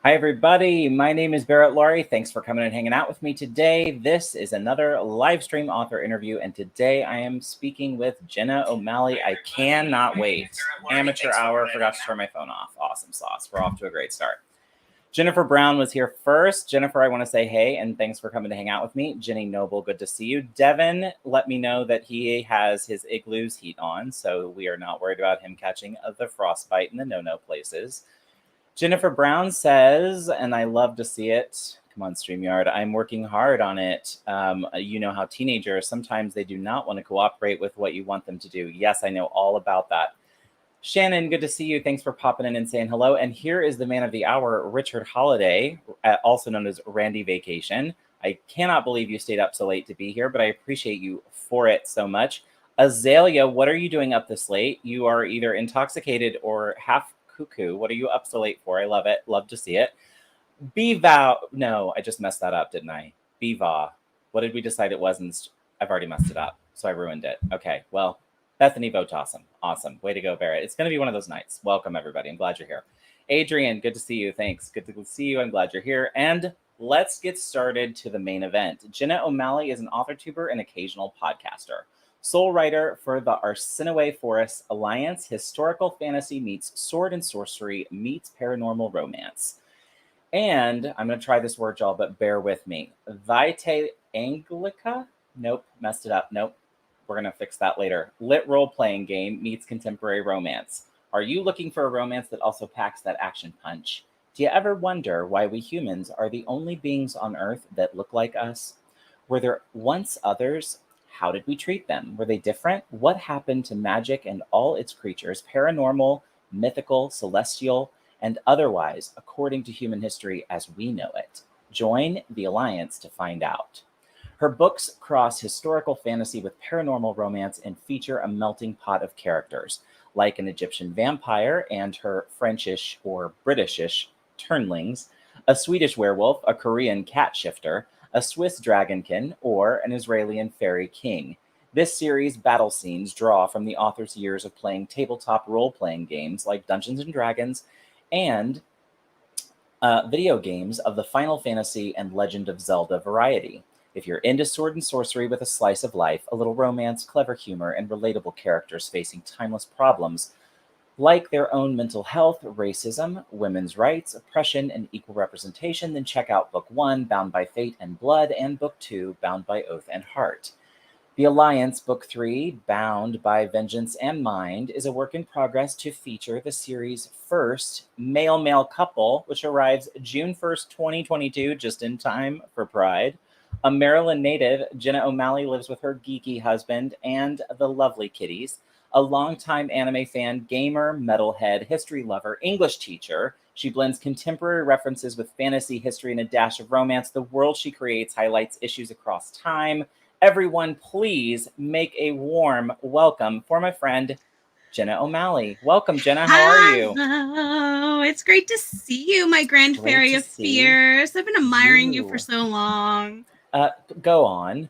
Hi, everybody. My name is Barrett, Laurie. Thanks for coming and hanging out with me today. This is another live stream author interview, and today I am speaking with Jenna O'Malley. I cannot wait. Amateur hour. Forgot to turn my phone off. Awesome sauce. We're off to a great start. Jennifer Brown was here first. Jennifer, I want to say hey, and thanks for coming to hang out with me. Jenny Noble, good to see you. Devin let me know that he has his Igloo's heat on, so we are not worried about him catching the frostbite in the no-no places. Jennifer Brown says, and I love to see it. Come on, StreamYard. I'm working hard on it. You know how teenagers, sometimes they do not want to cooperate with what you want them to do. Yes, I know all about that. Shannon, good to see you. Thanks for popping in and saying hello. And here is the man of the hour, Richard Holiday, also known as Randy Vacation. I cannot believe you stayed up so late to be here, but I appreciate you for it so much. Azalea, what are you doing up this late? You are either intoxicated or half cuckoo. What are you up so late for? I love it. Love to see it. Bevow. No, I just messed that up, didn't I? Bevaw. What did we decide it was? I've already messed it up, so I ruined it. Okay, well, Bethany votes awesome. Awesome. Way to go, Barrett. It's going to be one of those nights. Welcome, everybody. I'm glad you're here. Adrian, good to see you. Thanks. Good to see you. I'm glad you're here. And let's get started to the main event. Jenna O'Malley is an author, tuber, and occasional podcaster. Sole writer for the Arsinoëphorus Alliance, historical fantasy meets sword and sorcery meets paranormal romance. And I'm going to try this word, y'all, but bear with me. Vitae Anglica? Nope, messed it up. Nope. We're going to fix that later. Lit role-playing game meets contemporary romance. Are you looking for a romance that also packs that action punch? Do you ever wonder why we humans are the only beings on Earth that look like us? Were there once others? How did we treat them? Were they different? What happened to magic and all its creatures, paranormal, mythical, celestial, and otherwise, according to human history as we know it? Join the Alliance to find out. Her books cross historical fantasy with paranormal romance and feature a melting pot of characters, like an Egyptian vampire and her Frenchish or Britishish turnlings, a Swedish werewolf, a Korean cat shifter, a Swiss dragonkin, or an Israeli fairy king. This series' battle scenes draw from the author's years of playing tabletop role-playing games like Dungeons & Dragons and video games of the Final Fantasy and Legend of Zelda variety. If you're into sword and sorcery with a slice of life, a little romance, clever humor, and relatable characters facing timeless problems like their own mental health, racism, women's rights, oppression, and equal representation, then check out Book 1, Bound by Fate and Blood, and Book 2, Bound by Oath and Heart. The Alliance, Book 3, Bound by Vengeance and Mind, is a work in progress to feature the series' first male-male couple, which arrives June 1st, 2022, just in time for Pride. A Maryland native, Jenna O'Malley lives with her geeky husband and the lovely kitties. A longtime anime fan, gamer, metalhead, history lover, English teacher. She blends contemporary references with fantasy, history, and a dash of romance. The world she creates highlights issues across time. Everyone, please make a warm welcome for my friend, Jenna O'Malley. Welcome, Jenna. How are you? Hello. It's great to see you, my Grand Fairy of Fierce. I've been admiring you for so long. Go on.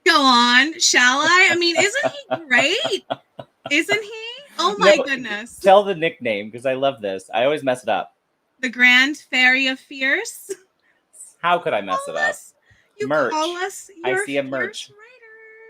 Go on, shall I? I mean, isn't he great? Isn't he? Oh my goodness. Tell the nickname, because I love this. I always mess it up. The Grand Fairy of Fierce. How could I mess it up? You merch. Call us your I see a merch.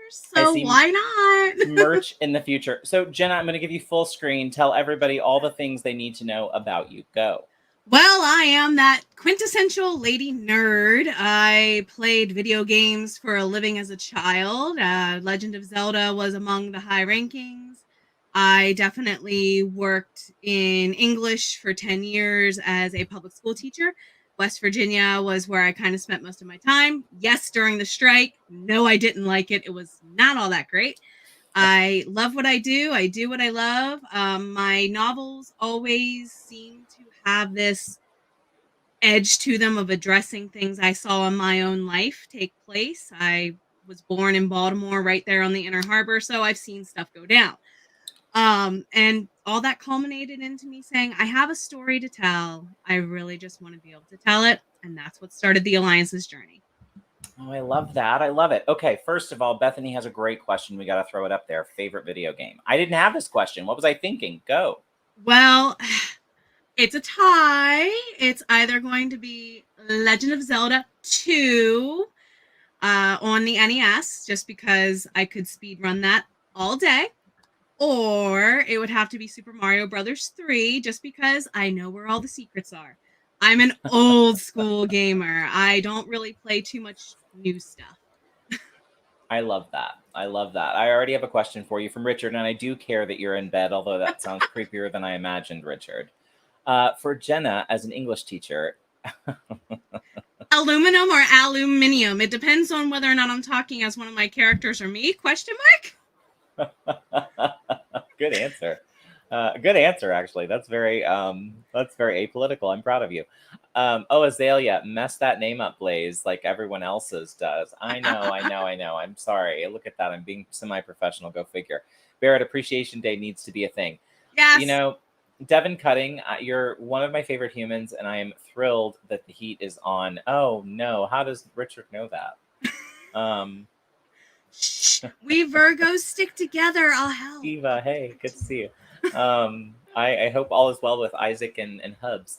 So why not? Merch in the future. So Jenna, I'm going to give you full screen. Tell everybody all the things they need to know about you. Go. Well, I am that quintessential lady nerd. I played video games for a living as a child. Legend of Zelda was among the high rankings. I definitely worked in English for 10 years as a public school teacher. West Virginia was where I kind of spent most of my time. Yes, during the strike. No, I didn't like it. It was not all that great. I love what I do. I do what I love. My novels always seem to have this edge to them of addressing things I saw in my own life take place. I was born in Baltimore, right there on the Inner Harbor, so I've seen stuff go down. And all that culminated into me saying, I have a story to tell. I really just want to be able to tell it. And that's what started the Alliance's journey. Oh, I love that. I love it. Okay, first of all, Bethany has a great question. We got to throw it up there. Favorite video game? I didn't have this question. What was I thinking? Go. Well, It's a tie. It's either going to be Legend of Zelda 2 on the NES, just because I could speedrun that all day. Or it would have to be Super Mario Brothers 3, just because I know where all the secrets are. I'm an old school gamer. I don't really play too much new stuff. I love that. I love that. I already have a question for you from Richard, and I do care that you're in bed, although that sounds creepier than I imagined, Richard. For Jenna, as an English teacher, Aluminum or aluminium? It depends on whether or not I'm talking as one of my characters or me? Question mark? good answer. Good answer, actually. That's very apolitical. I'm proud of you. Oh, Azalea, mess that name up, Blaze, like everyone else's does. I know. I'm sorry. Look at that. I'm being semi-professional. Go figure. Barrett, Appreciation Day needs to be a thing. Yes. You know, Devin Cutting, you're one of my favorite humans, and I am thrilled that the heat is on. Oh no, how does Richard know that? Shh, we Virgos stick together. I'll help. Eva, hey, good to see you. I hope all is well with Isaac and Hubs.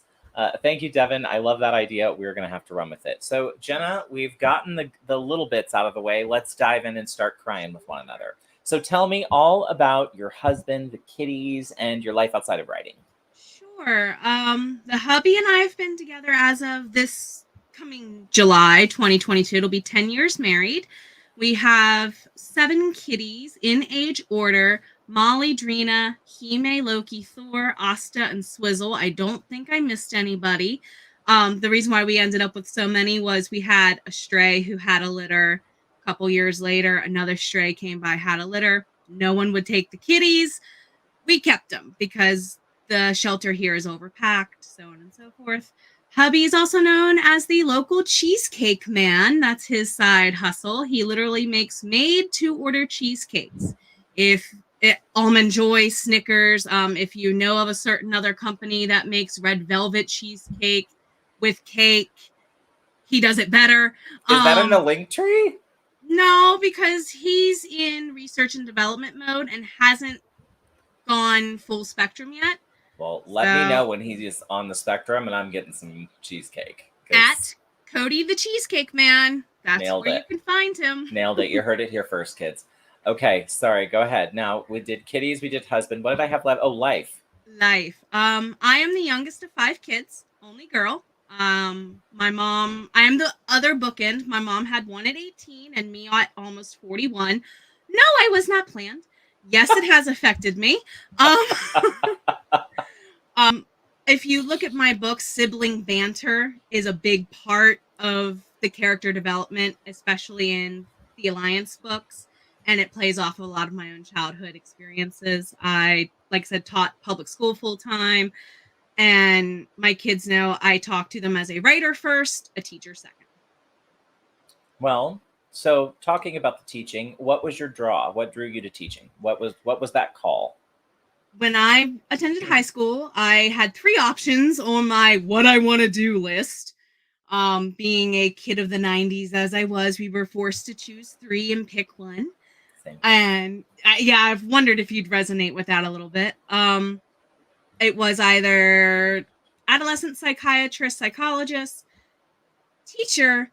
Thank you, Devin. I love that idea. We're going to have to run with it. So, Jenna, we've gotten the little bits out of the way. Let's dive in and start crying with one another. So tell me all about your husband, the kitties, and your life outside of writing. Sure. The hubby and I have been together as of this coming July 2022. It'll be 10 years married. We have 7 kitties in age order: Molly, Drina, Hime, Loki, Thor, Asta, and Swizzle. I don't think I missed anybody. The reason why we ended up with so many was we had a stray who had a litter. A couple years later, another stray came by, had a litter. No one would take the kitties. We kept them because the shelter here is overpacked, so on and so forth. Hubby is also known as the local cheesecake man. That's his side hustle. He literally makes made-to-order cheesecakes. Almond Joy, Snickers, if you know of a certain other company that makes red velvet cheesecake with cake, he does it better. Is that in the link tree? No, because he's in research and development mode and hasn't gone full spectrum yet. Well, let me know when he's on the spectrum and I'm getting some cheesecake. At Cody the Cheesecake Man. That's where you can find him. Nailed it. You heard it here first, kids. Okay, sorry. Go ahead. Now, we did kitties, we did husband. What did I have left? Oh, life. Life. I am the youngest of 5 kids, only girl. My mom, I am the other bookend. My mom had one at 18 and me at almost 41. No, I was not planned. Yes, it has affected me. If you look at my book, sibling banter is a big part of the character development, especially in the Alliance books, and it plays off of a lot of my own childhood experiences. I, like I said, taught public school full time, and my kids know I talk to them as a writer first, a teacher second. Well, so talking about the teaching, what was your draw? What drew you to teaching? What was that call? When I attended high school, I had 3 options on my what I want to do list. Being a kid of the 90s as I was, we were forced to choose 3 and pick one. Same. And I've wondered if you'd resonate with that a little bit. It was either adolescent psychiatrist, psychologist, teacher,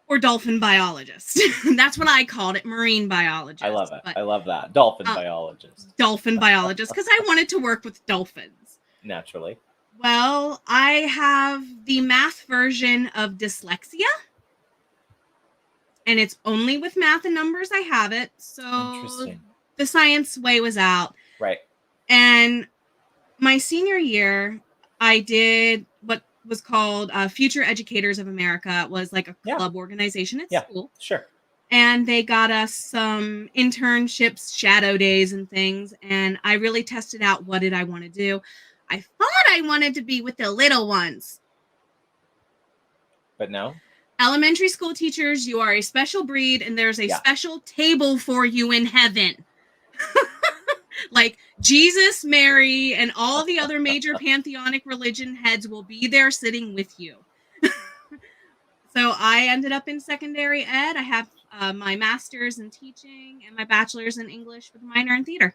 or dolphin biologist. That's what I called it, marine biologist. I love it. I love that. Dolphin biologist. Dolphin biologist, because I wanted to work with dolphins. Naturally. Well, I have the math version of dyslexia. And it's only with math and numbers I have it. So the science way was out. Right. And my senior year, I did what was called Future Educators of America. It was like a club organization at school. Sure. And they got us some internships, shadow days and things. And I really tested out what did I want to do. I thought I wanted to be with the little ones. But no. Elementary school teachers, you are a special breed, and there's a special table for you in heaven. Like Jesus, Mary, and all the other major pantheonic religion heads will be there sitting with you. So I ended up in secondary ed. I have my master's in teaching and my bachelor's in English with a minor in theater.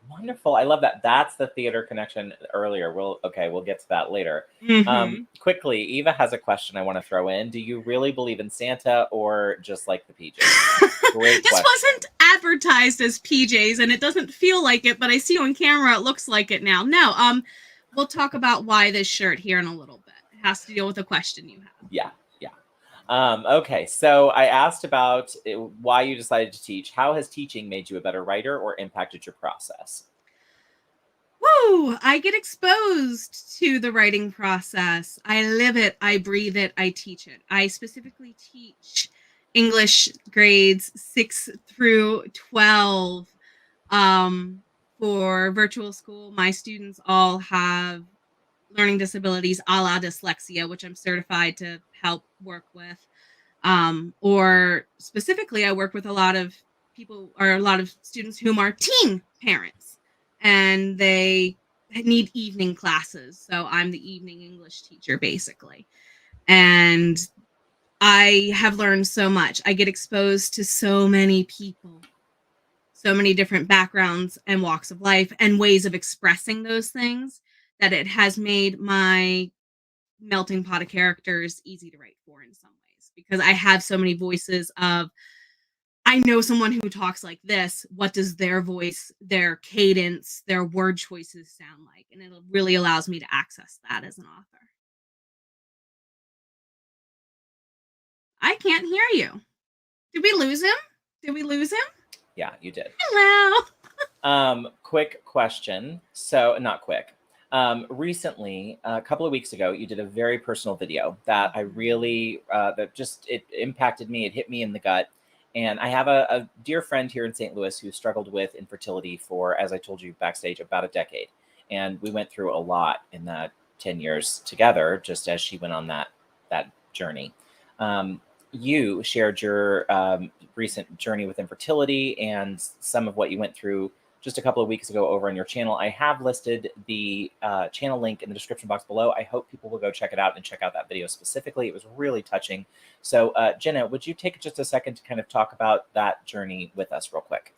Wonderful. I love that. That's the theater connection earlier. We'll get to that later. Mhm. Quickly, Eva has a question I want to throw in. Do you really believe in Santa or just like the PJs? Great This question. wasn't advertised as PJs, and it doesn't feel like it, but I see on camera it looks like it now. No, we'll talk about why this shirt here in a little bit. It has to deal with a question you have. Yeah. Okay, so I asked about why you decided to teach. How has teaching made you a better writer or impacted your process? Woo! I get exposed to the writing process. I live it, I breathe it, I teach it. I specifically teach English grades 6 through 12 for virtual school. My students all have learning disabilities a la dyslexia, which I'm certified to help work with. Or specifically, I work with a lot of people or a lot of students whom are teen parents and they need evening classes. So I'm the evening English teacher, basically. And I have learned so much. I get exposed to so many people, so many different backgrounds and walks of life and ways of expressing those things that it has made my melting pot of characters easy to write for in some ways because I have so many voices of I know someone who talks like this. What does their voice, their cadence, their word choices sound like? And it really allows me to access that as an author. I can't hear you. Did we lose him? Did we lose him? Yeah, you did. Hello. Quick question. So, not quick. Recently, a couple of weeks ago, you did a very personal video that I really, it impacted me. It hit me in the gut. And I have a dear friend here in St. Louis who struggled with infertility for, as I told you backstage, about a decade. And we went through a lot in that 10 years together, just as she went on that journey. You shared your recent journey with infertility and some of what you went through just a couple of weeks ago over on your channel. I have listed the channel link in the description box below. I hope people will go check it out and check out that video specifically. It was really touching. So Jenna, would you take just a second to kind of talk about that journey with us real quick?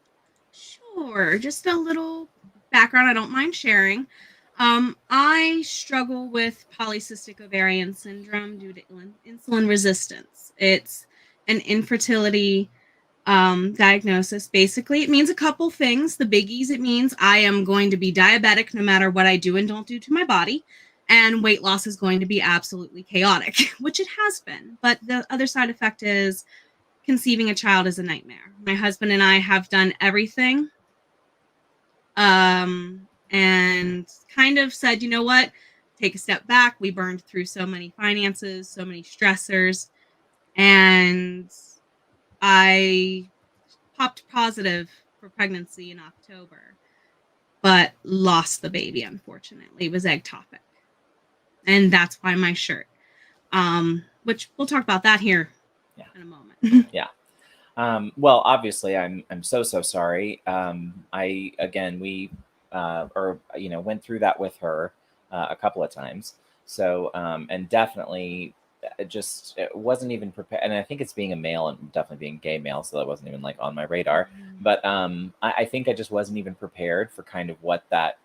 Sure. Just a little background I don't mind sharing. I struggle with polycystic ovarian syndrome due to insulin resistance. It's an infertility diagnosis. Basically, it means a couple things. The biggies, it means I am going to be diabetic no matter what I do and don't do to my body. And weight loss is going to be absolutely chaotic, which it has been. But the other side effect is conceiving a child is a nightmare. My husband and I have done everything and kind of said, you know what, take a step back. We burned through so many finances, so many stressors, and I popped positive for pregnancy in October, but lost the baby, unfortunately. It was ectopic. And that's why my shirt, which we'll talk about that here in a moment. Yeah. Well, obviously, I'm so sorry. We went through that with her a couple of times. So and definitely it wasn't even prepared. And I think it's being a male and definitely being gay male, so that wasn't even like on my radar. But I think I just wasn't even prepared for kind of what that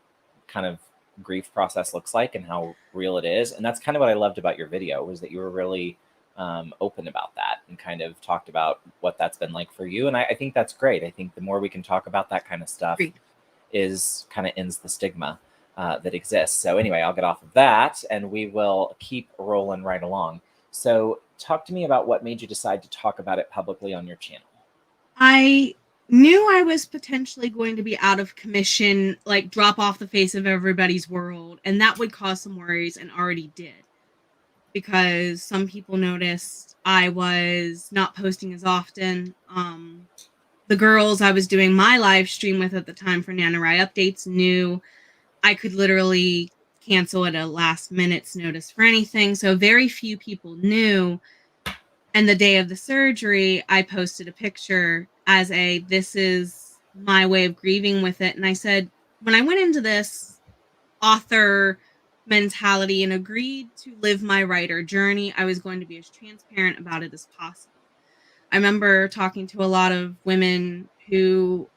kind of grief process looks like and how real it is. And that's kind of what I loved about your video, was that you were really open about that and kind of talked about what that's been like for you. And I think that's great. I think the more we can talk about that kind of stuff is kind of ends the stigma that exists. So anyway, I'll get off of that and we will keep rolling right along. So talk to me about what made you decide to talk about it publicly on your channel. I knew I was potentially going to be out of commission, like drop off the face of everybody's world, and that would cause some worries and already did. Because some people noticed I was not posting as often. The girls I was doing my live stream with at the time for NaNoWri updates knew I could literally cancel at a last minute's notice for anything. So very few people knew. And the day of the surgery, I posted a picture as this is my way of grieving with it. And I said, when I went into this author mentality and agreed to live my writer journey, I was going to be as transparent about it as possible. I remember talking to a lot of women who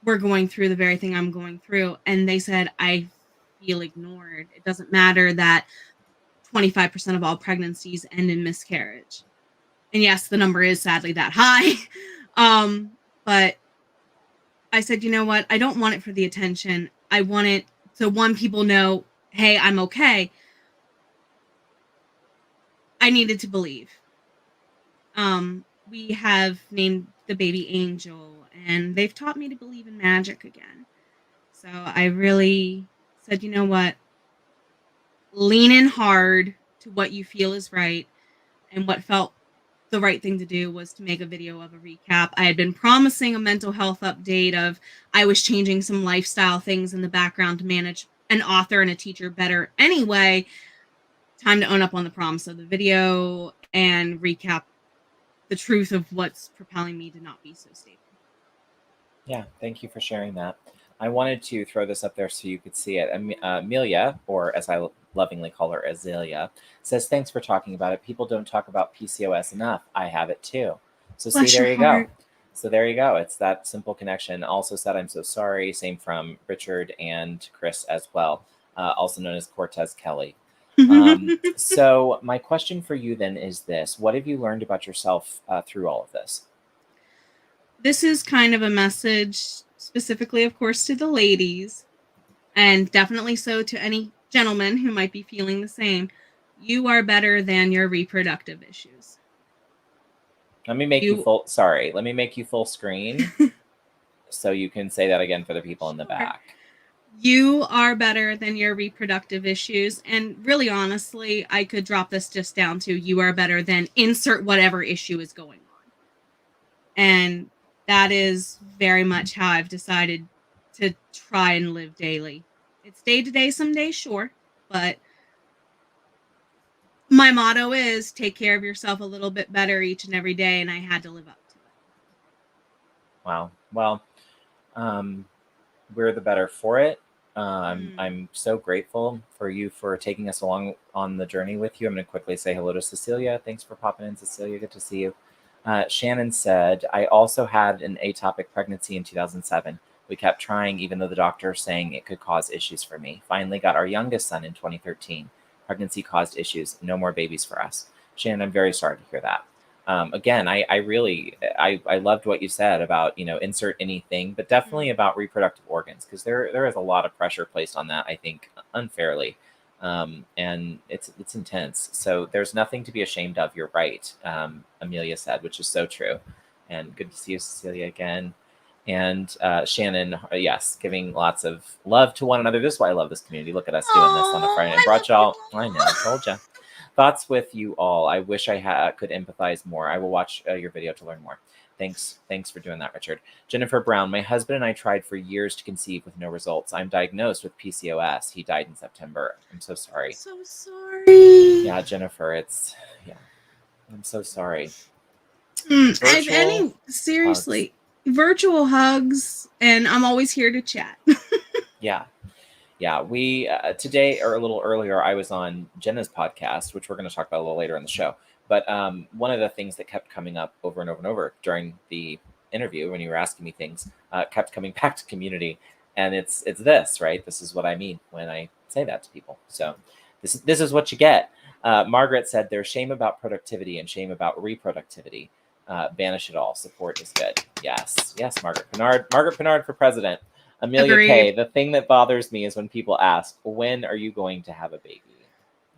were going through the very thing I'm going through. And they said, I feel ignored. It doesn't matter that 25% of all pregnancies end in miscarriage. And yes, the number is sadly that high. But I said, you know what? I don't want it for the attention. I want it so one, people know, hey, I'm okay. I needed to believe. We have named the baby Angel, and they've taught me to believe in magic again. So I really said, you know what? Lean in hard to what you feel is right. And what felt the right thing to do was to make a video of a recap. I had been promising a mental health update of I was changing some lifestyle things in the background to manage an author and a teacher better anyway. Time to own up on the promise of the video and recap the truth of what's propelling me to not be so stable. Yeah, thank you for sharing that. I wanted to throw this up there so you could see it. Amelia, or as I lovingly call her, Azalea, says, thanks for talking about it. People don't talk about PCOS enough. I have it too. So Bless see, there your you go. heart. So there you go. It's that simple connection. Also said, I'm so sorry. Same from Richard and Chris as well, also known as Cortez Kelly. So my question for you then is this. What have you learned about yourself through all of this? This is kind of a message specifically, of course, to the ladies, and definitely so to any gentlemen who might be feeling the same. You are better than your reproductive issues. Let me make you full. Sorry, let me make you full screen so you can say that again for the people in the back. You are better than your reproductive issues. And really, honestly, I could drop this just down to you are better than insert whatever issue is going on. And that is very much how I've decided to try and live daily. It's day to day, some days, sure, but my motto is take care of yourself a little bit better each and every day, and I had to live up to it. Wow. Well, we're the better for it. I'm so grateful for you for taking us along on the journey with you. I'm going to quickly say hello to Cecilia. Thanks for popping in, Cecilia. Good to see you. Shannon said, I also had an atopic pregnancy in 2007. We kept trying, even though the doctor was saying it could cause issues for me. Finally got our youngest son in 2013. Pregnancy caused issues. No more babies for us. Shannon, I'm very sorry to hear that. Again, I loved what you said about, insert anything, but definitely about reproductive organs, because there is a lot of pressure placed on that, I think, unfairly. And it's intense. So there's nothing to be ashamed of. You're right. Amelia said, which is so true. And good to see you, Cecilia, again. And Shannon, yes, giving lots of love to one another. This is why I love this community. Look at us doing this on a Friday. I brought y'all. I know, I told you. Thoughts with you all. I wish I could empathize more. I will watch your video to learn more. Thanks for doing that, Richard. Jennifer Brown, my husband and I tried for years to conceive with no results. I'm diagnosed with PCOS. He died in September. I'm so sorry. So sorry. Yeah, Jennifer, I'm so sorry. Seriously, virtual hugs, and I'm always here to chat. Yeah, we today, or a little earlier, I was on Jenna's podcast, which we're going to talk about a little later in the show. But one of the things that kept coming up over and over and over during the interview, when you were asking me things, kept coming back to community. And it's this, right? This is what I mean when I say that to people. So this is what you get. Margaret said there's shame about productivity and shame about reproductivity. Banish it all. Support is good. Yes, Margaret Pinard. Margaret Pinard for president. Amelia K. The thing that bothers me is when people ask, when are you going to have a baby?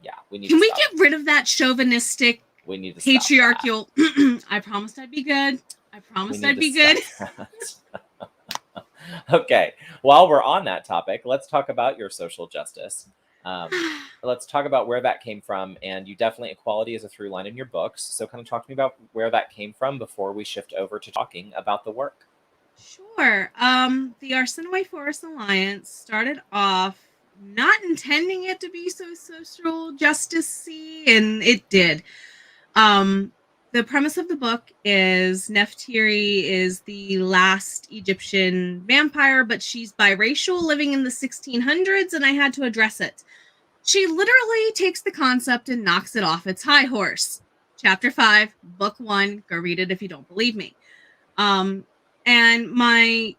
Yeah, Can we get rid of that chauvinistic, we need to patriarchal? I promised I'd be good. I promised I'd be good. Okay. While we're on that topic, let's talk about your social justice. Let's talk about where that came from. And you definitely, equality is a through line in your books. So kind of talk to me about where that came from before we shift over to talking about the work. Sure. The Arsinoëphorus Alliance started off not intending it to be so social justice-y, and it did. The premise of the book is Nefertiti is the last Egyptian vampire, but she's biracial, living in the 1600s, and I had to address it. She literally takes the concept and knocks it off its high horse. Chapter 5, Book 1. Go read it if you don't believe me. And my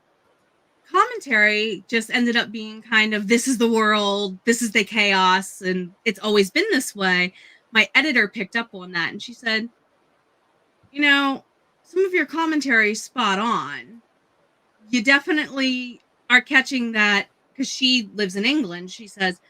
commentary just ended up being kind of, this is the world, this is the chaos, and it's always been this way. My editor picked up on that, and she said, you know, some of your commentary is spot on. You definitely are catching that, because she lives in England. She says,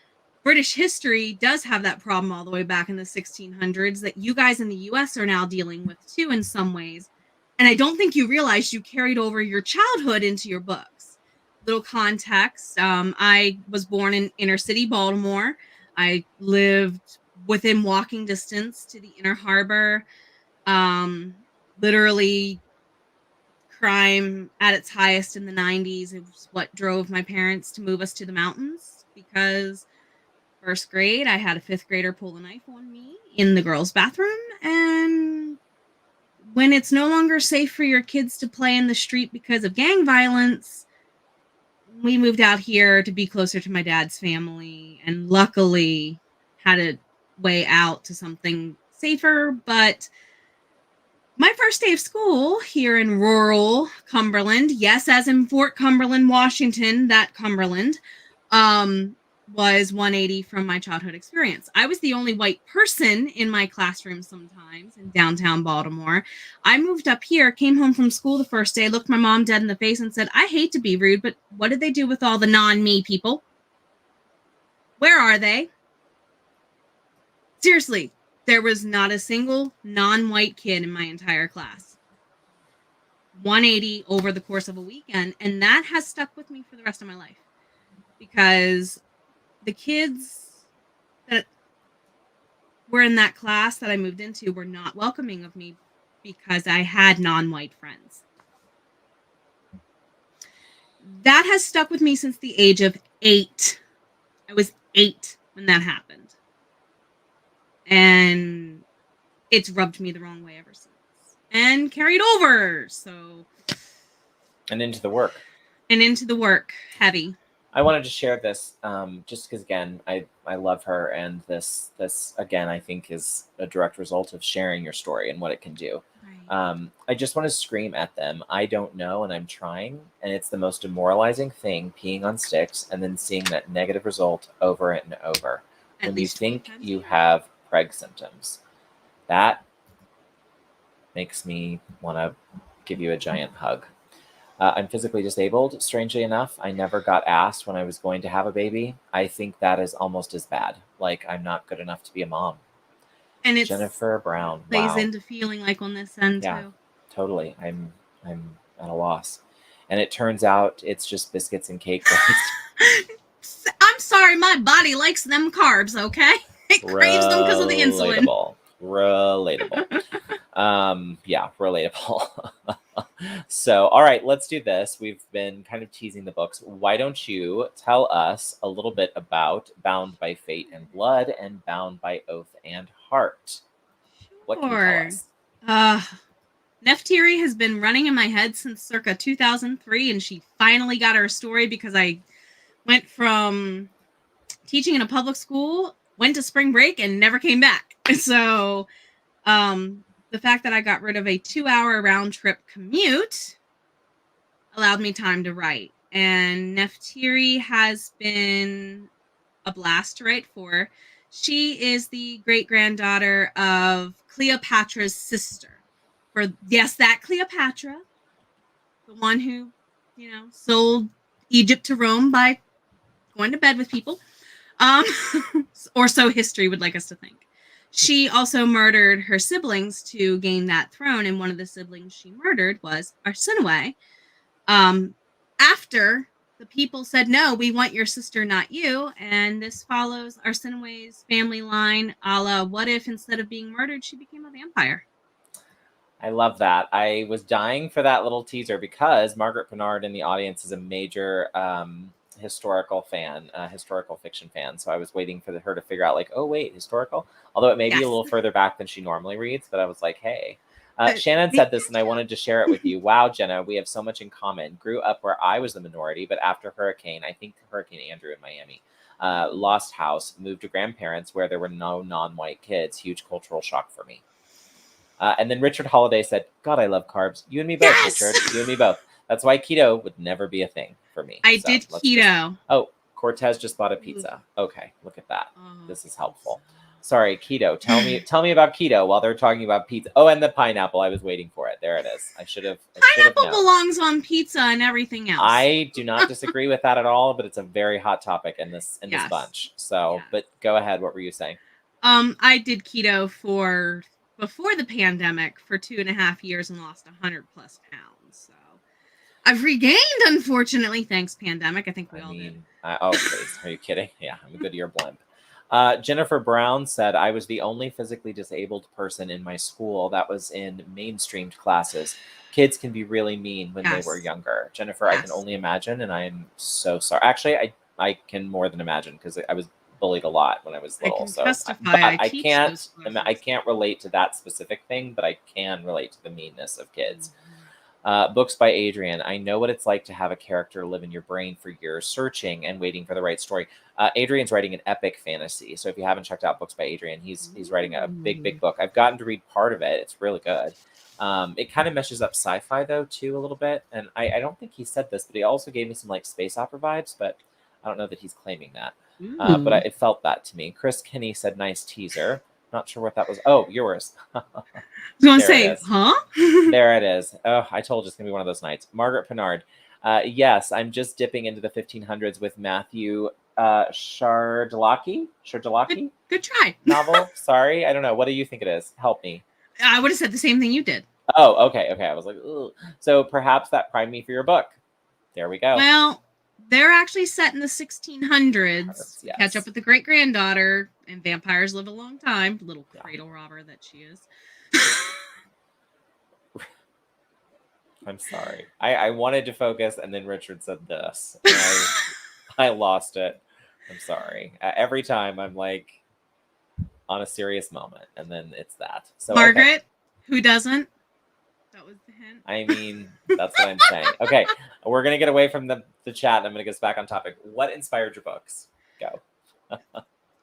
British history does have that problem all the way back in the 1600s that you guys in the US are now dealing with too in some ways. And I don't think you realized you carried over your childhood into your books. Little context. I was born in inner city Baltimore. I lived within walking distance to the Inner Harbor. Literally, crime at its highest in the 90s. It was what drove my parents to move us to the mountains, because first grade, I had a fifth grader pull a knife on me in the girls' bathroom. And when it's no longer safe for your kids to play in the street because of gang violence, we moved out here to be closer to my dad's family, and luckily had a way out to something safer. But my first day of school here in rural Cumberland, yes, as in Fort Cumberland, Washington, that Cumberland, was 180 from my childhood experience. I was the only white person in my classroom sometimes in downtown Baltimore. I moved up here, came home from school the first day, looked my mom dead in the face and said, I hate to be rude, but what did they do with all the non-me people? Where are they? Seriously, there was not a single non-white kid in my entire class. 180 over the course of a weekend. And that has stuck with me for the rest of my life, because the kids that were in that class that I moved into were not welcoming of me because I had non-white friends. That has stuck with me since the age of 8. I was 8 when that happened. And it's rubbed me the wrong way ever since. And carried over. So. And into the work. Heavy. I wanted to share this just because, again, I love her. And this, again, I think is a direct result of sharing your story and what it can do. Right. I just want to scream at them. I don't know, and I'm trying. And it's the most demoralizing thing, peeing on sticks and then seeing that negative result over and over. When you think you have preg symptoms, that makes me want to give you a giant hug. I'm physically disabled. Strangely enough, I never got asked when I was going to have a baby. I think that is almost as bad. Like, I'm not good enough to be a mom. And it's Jennifer Brown plays into feeling like on this end too. Totally. I'm at a loss. And it turns out it's just biscuits and cake. I'm sorry, my body likes them carbs, okay? It craves them because of the insulin. Relatable. Relatable. So, all right, let's do this. We've been kind of teasing the books. Why don't you tell us a little bit about Bound by Fate and Blood and Bound by Oath and Heart? What can you tell us? Neftiri has been running in my head since circa 2003, and she finally got her story because I went from teaching in a public school, went to spring break, and never came back. So, the fact that I got rid of a 2-hour round trip commute allowed me time to write. And Neftiri has been a blast to write for. She is the great-granddaughter of Cleopatra's sister. That Cleopatra, the one who, sold Egypt to Rome by going to bed with people. Or so history would like us to think. She also murdered her siblings to gain that throne, and one of the siblings she murdered was Arsinoë. After the people said, no, we want your sister, not you, and this follows Arsinoë's family line, a la, what if instead of being murdered, she became a vampire? I love that. I was dying for that little teaser because Margaret Bernard in the audience is a major historical fiction fan. So I was waiting for her to figure out, like, oh, wait, historical? Although it may be a little further back than she normally reads, but I was like, hey. Shannon said this, and I wanted to share it with you. Wow, Jenna, we have so much in common. Grew up where I was the minority, but after Hurricane Andrew in Miami, lost house, moved to grandparents where there were no non-white kids. Huge cultural shock for me. And then Richard Holiday said, God, I love carbs. You and me both, Richard. You and me both. That's why keto would never be a thing. for me. I So did let's keto. Oh, Cortez just bought a pizza. Okay, look at that. Oh, This is helpful. Sorry, keto. Tell me about keto while they're talking about pizza. Oh, and the pineapple. I was waiting for it. There it is. I should have Pineapple known. belongs on pizza and everything else. I do not disagree with that at all, but it's a very hot topic in this Yes. bunch. So, Yes. but go ahead. What were you saying? I did keto for before the pandemic for 2.5 years and lost 100+ pounds. So I've regained, unfortunately, thanks pandemic. I think we all did. Oh, please. Are you kidding? Yeah, I'm a Goodyear blimp. Jennifer Brown said, I was the only physically disabled person in my school that was in mainstreamed classes. Kids can be really mean when they were younger. Jennifer, I can only imagine, and I am so sorry. Actually, I can more than imagine because I was bullied a lot when I was little. I can't relate to that specific thing, but I can relate to the meanness of kids. Books by Adrian. I know what it's like to have a character live in your brain for years, searching and waiting for the right story. Adrian's writing an epic fantasy. So if you haven't checked out Books by Adrian, he's writing a big book. I've gotten to read part of it. It's really good. It kind of meshes up sci-fi though too a little bit. And I don't think he said this, but he also gave me some like space opera vibes, but I don't know that he's claiming that. But it felt that to me. Chris Kinney said, nice teaser. Not sure what that was. Oh, yours. I was going to say, huh? There it is. Oh, I told you it's going to be one of those nights. Margaret Pinard. Yes, I'm just dipping into the 1500s with Matthew Shardlaki. Good try. Novel. Sorry. I don't know. What do you think it is? Help me. I would have said the same thing you did. Oh, okay. I was like, ugh. So perhaps that primed me for your book. There we go. Well, they're actually set in the 1600s. Yes. Catch up with the great-granddaughter, and vampires live a long time. Little cradle robber that she is. I'm sorry. I wanted to focus, and then Richard said this. And I lost it. I'm sorry. Every time I'm like on a serious moment, and then it's that. So Margaret, who doesn't? That was the hint. I mean, that's what I'm saying. Okay, we're going to get away from the chat, and I'm going to get us back on topic. What inspired your books? Go.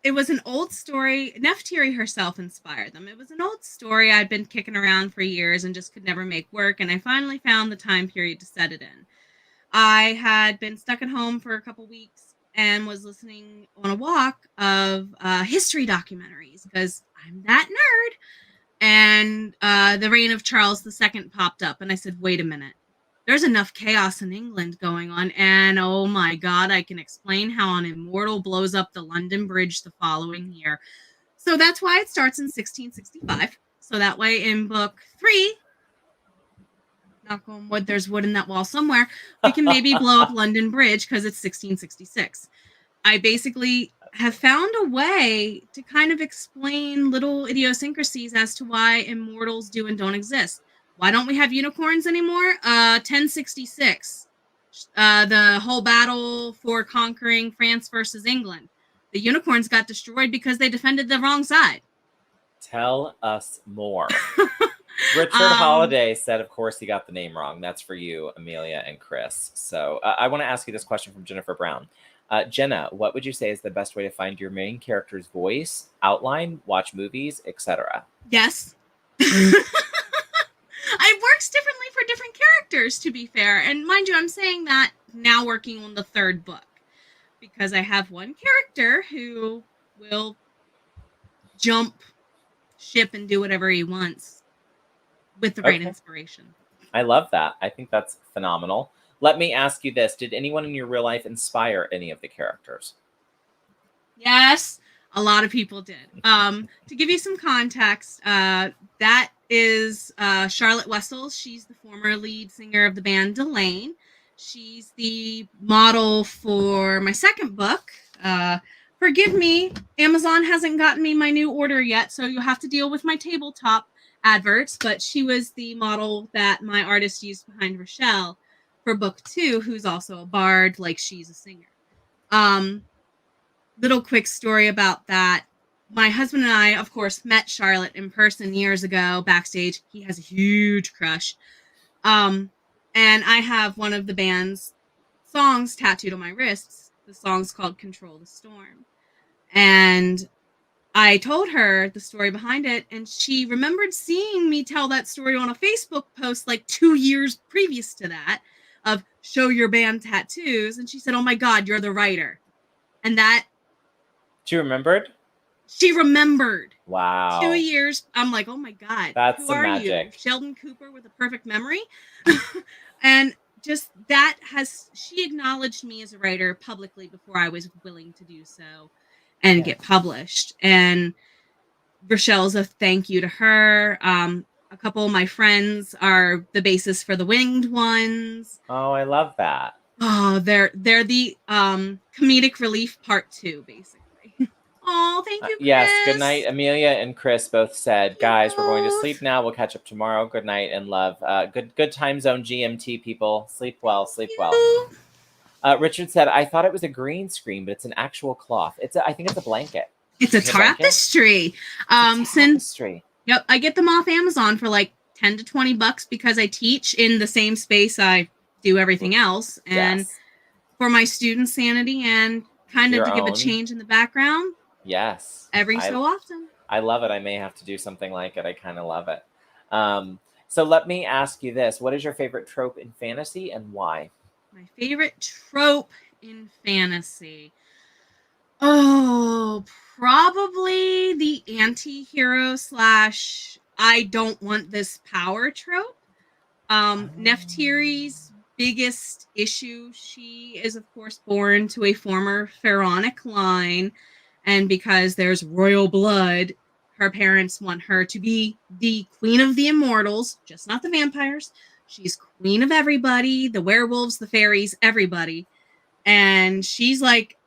It was an old story. Neftiri herself inspired them. It was an old story I'd been kicking around for years and just could never make work, and I finally found the time period to set it in. I had been stuck at home for a couple weeks and was listening on a walk of history documentaries because I'm that nerd. And the reign of Charles II popped up, and I said, wait a minute. There's enough chaos in England going on, and oh my God, I can explain how an immortal blows up the London Bridge the following year. So that's why it starts in 1665. So that way in book 3, knock on wood, there's wood in that wall somewhere, we can maybe blow up London Bridge because it's 1666. I basically have found a way to kind of explain little idiosyncrasies as to why immortals do and don't exist. Why don't we have unicorns anymore? 1066. The whole battle for conquering France versus England. The unicorns got destroyed because they defended the wrong side. Tell us more. Richard Holiday said, of course, he got the name wrong. That's for you, Amelia and Chris. So I want to ask you this question from Jennifer Brown. Jenna, what would you say is the best way to find your main character's voice, outline, watch movies, etc.? Yes. It works differently for different characters, to be fair. And mind you, I'm saying that now working on the 3rd book. Because I have one character who will jump ship and do whatever he wants with the right inspiration. I love that. I think that's phenomenal. Let me ask you this. Did anyone in your real life inspire any of the characters? Yes, a lot of people did. To give you some context, that is Charlotte Wessels. She's the former lead singer of the band Delane. She's the model for my 2nd book. Forgive me, Amazon hasn't gotten me my new order yet, so you'll have to deal with my tabletop adverts, but she was the model that my artist used behind Rochelle for book 2, who's also a bard, like she's a singer. Little quick story about that. My husband and I, of course, met Charlotte in person years ago backstage. He has a huge crush. And I have one of the band's songs tattooed on my wrists. The song's called Control the Storm. And I told her the story behind it, and she remembered seeing me tell that story on a Facebook post like 2 years previous to that. of show your band tattoos. And she said, oh my God, you're the writer. And that. She remembered? She remembered. Wow. 2 years. I'm like, oh my God. That's who some are magic. you? Sheldon Cooper with a perfect memory. And just that she acknowledged me as a writer publicly before I was willing to do so and get published. And Rochelle's a thank you to her. A couple of my friends are the basis for the Winged Ones. Oh, I love that. Oh, they're the comedic relief part 2, basically. Oh, thank you, Chris. Yes, good night. Amelia and Chris both said, guys, we're going to sleep now. We'll catch up tomorrow. Good night and love. Good time zone GMT, people. Sleep well, sleep well. Richard said, I thought it was a green screen, but it's an actual cloth. I think it's a blanket. It's a tapestry. Tapestry. Yep, I get them off Amazon for like $10 to $20 because I teach in the same space I do everything else. And for my student sanity and kind of to give a change in the background. Yes. Every so often. I love it. I may have to do something like it. I kind of love it. So let me ask you this. What is your favorite trope in fantasy and why? My favorite trope in fantasy. Oh, probably the anti-hero / I don't want this power trope. Neftiri's biggest issue, she is of course born to a former pharaonic line, and because there's royal blood, her parents want her to be the queen of the immortals, just not the vampires. She's queen of everybody, the werewolves, the fairies, everybody. And she's like,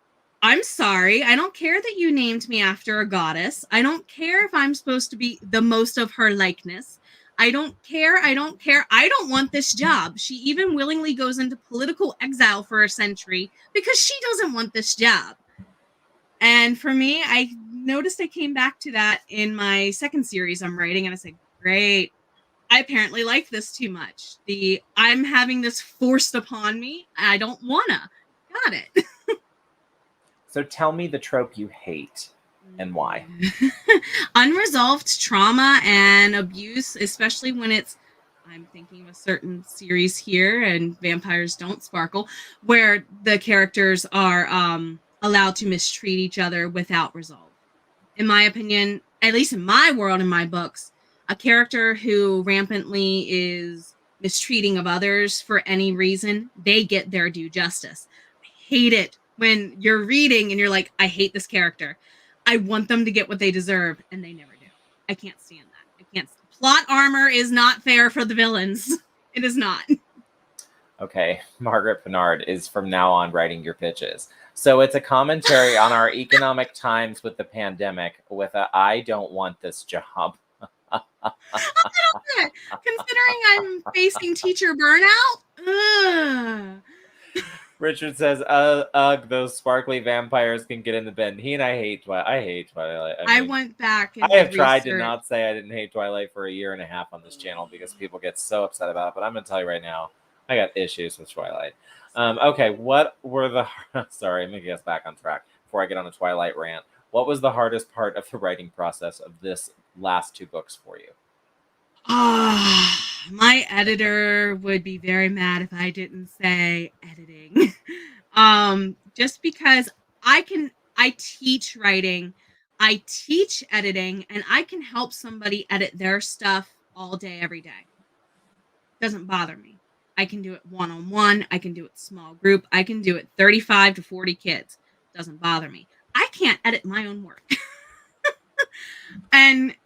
I'm sorry, I don't care that you named me after a goddess. I don't care if I'm supposed to be the most of her likeness. I don't care. I don't want this job. She even willingly goes into political exile for a century because she doesn't want this job. And for me, I noticed I came back to that in my second series I'm writing, and I said, great, I apparently like this too much. I'm having this forced upon me. I don't wanna. Got it. So tell me the trope you hate and why. Unresolved trauma and abuse, especially when I'm thinking of a certain series here, and vampires don't sparkle, where the characters are allowed to mistreat each other without resolve. In my opinion, at least in my world, in my books, a character who rampantly is mistreating of others for any reason, they get their due justice. I hate it when you're reading and you're like, I hate this character. I want them to get what they deserve, and they never do. I can't stand that. I can't. Plot armor is not fair for the villains. It is not. Okay, Margaret Bernard is from now on writing your pitches. So it's a commentary on our economic times with the pandemic with I don't want this job. Considering I'm facing teacher burnout. Richard says, those sparkly vampires can get in the bin. He and I hate Twilight. I hate Twilight. I went back and I have tried to not say I didn't hate Twilight for a year and a half on this channel because people get so upset about it. But I'm going to tell you right now, I got issues with Twilight. Okay, what were the... Sorry, I'm going to get us back on track before I get on a Twilight rant. What was the hardest part of the writing process of this last 2 books for you? My editor would be very mad if I didn't say editing. Just because I teach writing, I teach editing, and I can help somebody edit their stuff all day, every day. Doesn't bother me. I can do it one-on-one. I can do it small group. I can do it 35 to 40 kids. Doesn't bother me. I can't edit my own work. And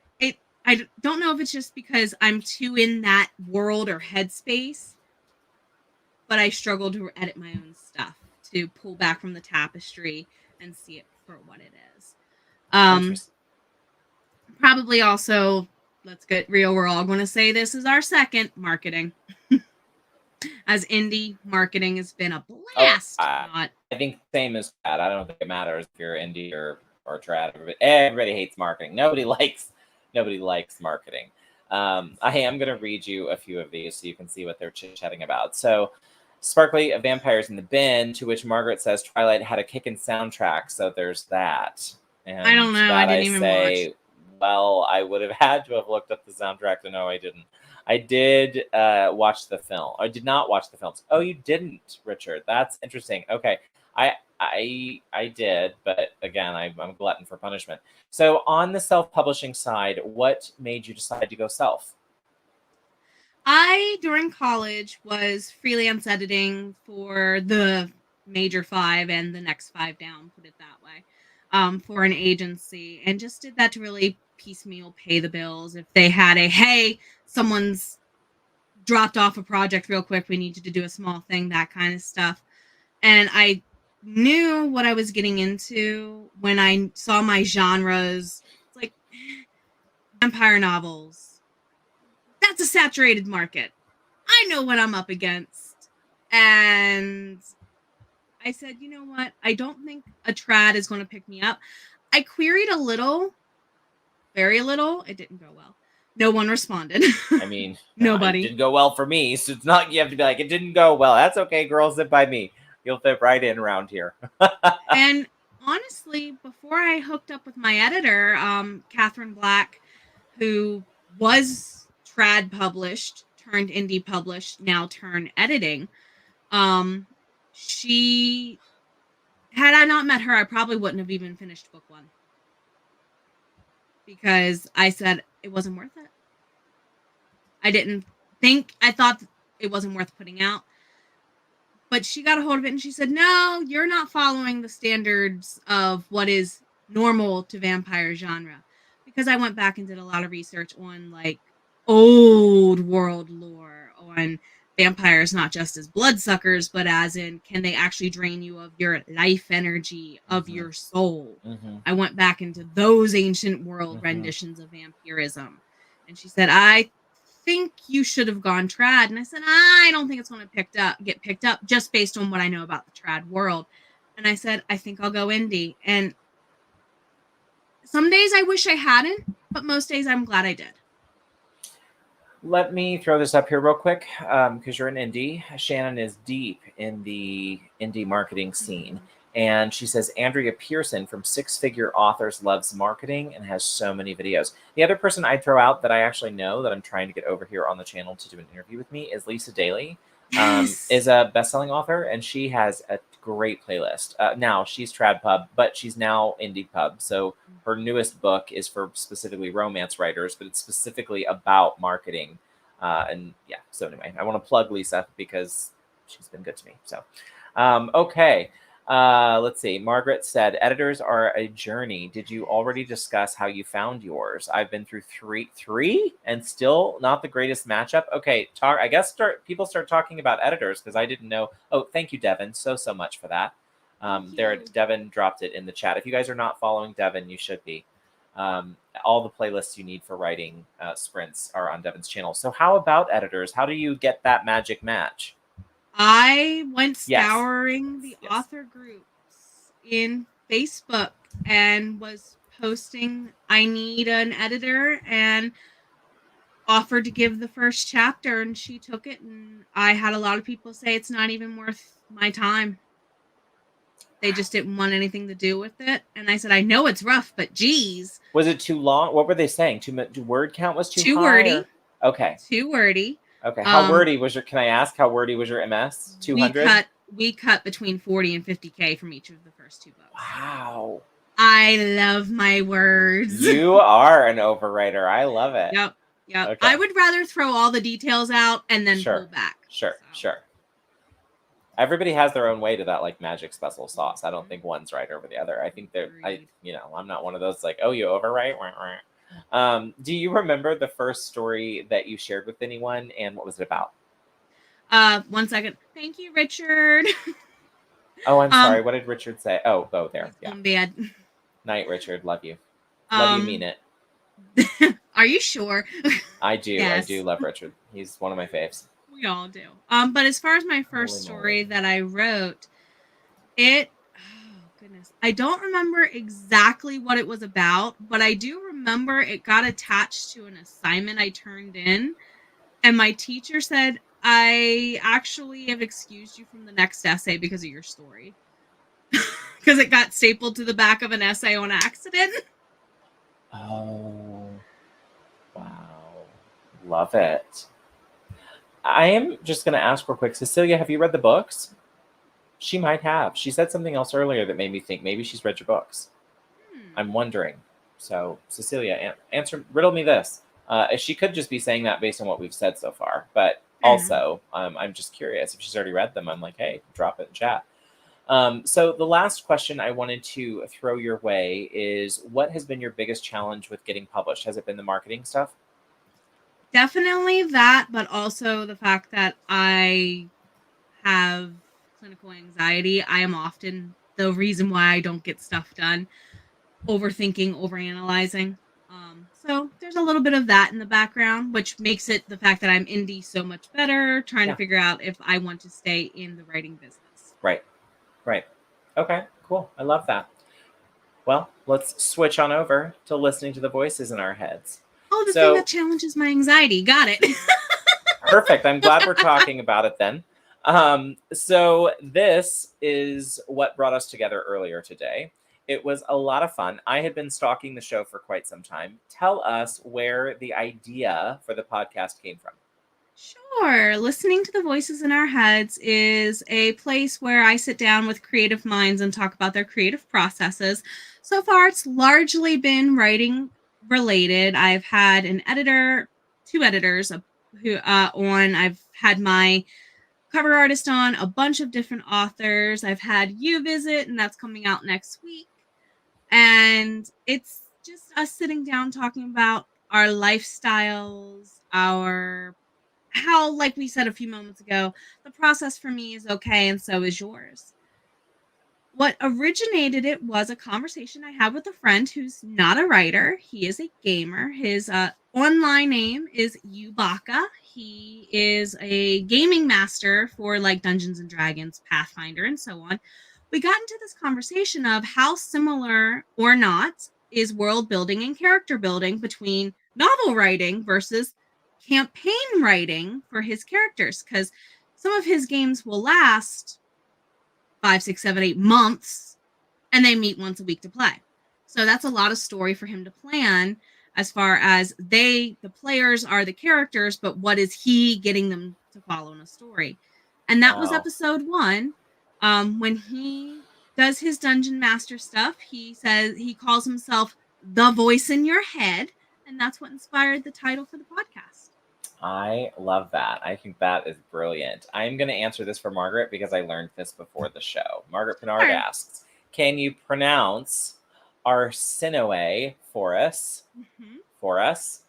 I don't know if it's just because I'm too in that world or headspace, but I struggle to edit my own stuff, to pull back from the tapestry and see it for what it is. Probably also, let's get real, we're all going to say this is our second, marketing. As indie, marketing has been a blast. I think same as that. I don't think it matters if you're indie or trad. Everybody hates marketing. Nobody likes marketing. I am going to read you a few of these so you can see what they're chit-chatting about. So, Sparkly Vampires in the Bin, to which Margaret says Twilight had a kickin' soundtrack, so there's that. And I don't know. I didn't even watch. Well, I would have had to have looked up the soundtrack to know I didn't. I did watch the film. I did not watch the films. Oh, you didn't, Richard. That's interesting. Okay. I did, but again, I'm a glutton for punishment. So on the self-publishing side, what made you decide to go self? I, during college, was freelance editing for the major 5 and the next 5 down, put it that way, for an agency, and just did that to really piecemeal pay the bills. If they had hey, someone's dropped off a project real quick, we need you to do a small thing, that kind of stuff. And I knew what I was getting into when I saw my genres. It's like vampire novels. That's a saturated market. I know what I'm up against. And I said, you know what? I don't think a trad is going to pick me up. I queried a little, very little. It didn't go well. No one responded. I mean, nobody. It didn't go well for me. So it's not, you have to be like, it didn't go well. That's okay, girls. Sit by me. You'll fit right in around here. And honestly, before I hooked up with my editor, Catherine Black, who was trad published, turned indie published, now turned editing, she, had I not met her, I probably wouldn't have even finished book 1. Because I said it wasn't worth it. I thought it wasn't worth putting out. But she got a hold of it and she said, no, you're not following the standards of what is normal to vampire genre. Because I went back and did a lot of research on like old world lore on vampires, not just as bloodsuckers, but as in, can they actually drain you of your life energy, of your soul? I went back into those ancient world renditions of vampirism. And she said, I think you should have gone trad. And I said, I don't think it's going to get picked up just based on what I know about the trad world. And I said, I think I'll go indie. And some days I wish I hadn't, but most days I'm glad I did. Let me throw this up here real quick because you're an indie. Shannon is deep in the indie marketing scene. And she says, Andrea Pearson from Six Figure Authors loves marketing and has so many videos. The other person I'd throw out that I actually know that I'm trying to get over here on the channel to do an interview with me is Lisa Daly. Yes. Is a best-selling author, and she has a great playlist. Now, she's trad pub, but she's now indie pub. So her newest book is for specifically romance writers, but it's specifically about marketing. And yeah, so anyway, I want to plug Lisa because she's been good to me. So, okay. Let's see. Margaret said, editors are a journey. Did you already discuss how you found yours? I've been through three and still not the greatest matchup. Okay. I guess people start talking about editors because I didn't know. Oh, thank you, Devin. So much for that. Devin dropped it in the chat. If you guys are not following Devin, you should be. All the playlists you need for writing sprints are on Devin's channel. So how about editors? How do you get that magic match? I went scouring the author groups in Facebook and was posting, I need an editor, and offered to give the first chapter, and she took it, and I had a lot of people say it's not even worth my time. They just didn't want anything to do with it. And I said, I know it's rough, but geez. Was it too long? What were they saying? Word count was too high? Wordy. Okay. Too wordy. Okay. How wordy was your, can I ask how wordy was your MS? 200? We cut between 40 and 50K from each of the first 2 books. Wow. I love my words. You are an overwriter. I love it. Yep. Okay. I would rather throw all the details out and then pull back. Sure. Everybody has their own way to that like magic special sauce. I don't think one's right over the other. I think I'm not one of those like, oh, you overwrite. Do you remember the first story that you shared with anyone and what was it about? 1 second. Thank you, Richard. Oh, I'm sorry. What did Richard say? Oh, there. Yeah. Bad. Night, Richard. Love you. Love you, mean it. Are you sure? I do. Yes. I do love Richard. He's one of my faves. We all do. But as far as my first story that I wrote, oh goodness, I don't remember exactly what it was about, but I do remember it got attached to an assignment I turned in, and my teacher said, I actually have excused you from the next essay because of your story. Because it got stapled to the back of an essay on accident. Oh, wow. Love it. I am just going to ask real quick, Cecilia, have you read the books? She might have. She said something else earlier that made me think maybe she's read your books. I'm wondering. So, Cecilia, riddle me this. She could just be saying that based on what we've said so far, but also, I'm just curious if she's already read them. I'm like, hey, drop it in chat. So the last question I wanted to throw your way is, what has been your biggest challenge with getting published? Has it been the marketing stuff? Definitely that, but also the fact that I have clinical anxiety. I am often the reason why I don't get stuff done. Overthinking, overanalyzing. So there's a little bit of that in the background, which makes it the fact that I'm indie so much better, trying to figure out if I want to stay in the writing business. Right. Okay, cool. I love that. Well, let's switch on over to listening to the voices in our heads. Oh, the thing that challenges my anxiety. Got it. Perfect. I'm glad we're talking about it then. So this is what brought us together earlier today. It was a lot of fun. I had been stalking the show for quite some time. Tell us where the idea for the podcast came from. Sure. Listening to the voices in our heads is a place where I sit down with creative minds and talk about their creative processes. So far, it's largely been writing related. I've had an editor, 2 editors who on. I've had my cover artist on, a bunch of different authors. I've had you visit, and that's coming out next week. And it's just us sitting down talking about our lifestyles, how, like we said a few moments ago, the process for me is okay, and so is yours. What originated it was a conversation I had with a friend who's not a writer. He is a gamer. His online name is Yubaka. He is a gaming master for like Dungeons and Dragons, Pathfinder, and so on. We got into this conversation of how similar or not is world building and character building between novel writing versus campaign writing for his characters, because some of his games will last 5, 6, 7, 8 months, and they meet once a week to play. So that's a lot of story for him to plan, as far as the players are the characters, but what is he getting them to follow in a story? And that was episode 1. When he does his dungeon master stuff, he says he calls himself the voice in your head, and that's what inspired the title for the podcast. I love that. I think that is brilliant. I'm going to answer this for Margaret because I learned this before the show. Margaret Pinard asks, can you pronounce Arsinoëphorus for us?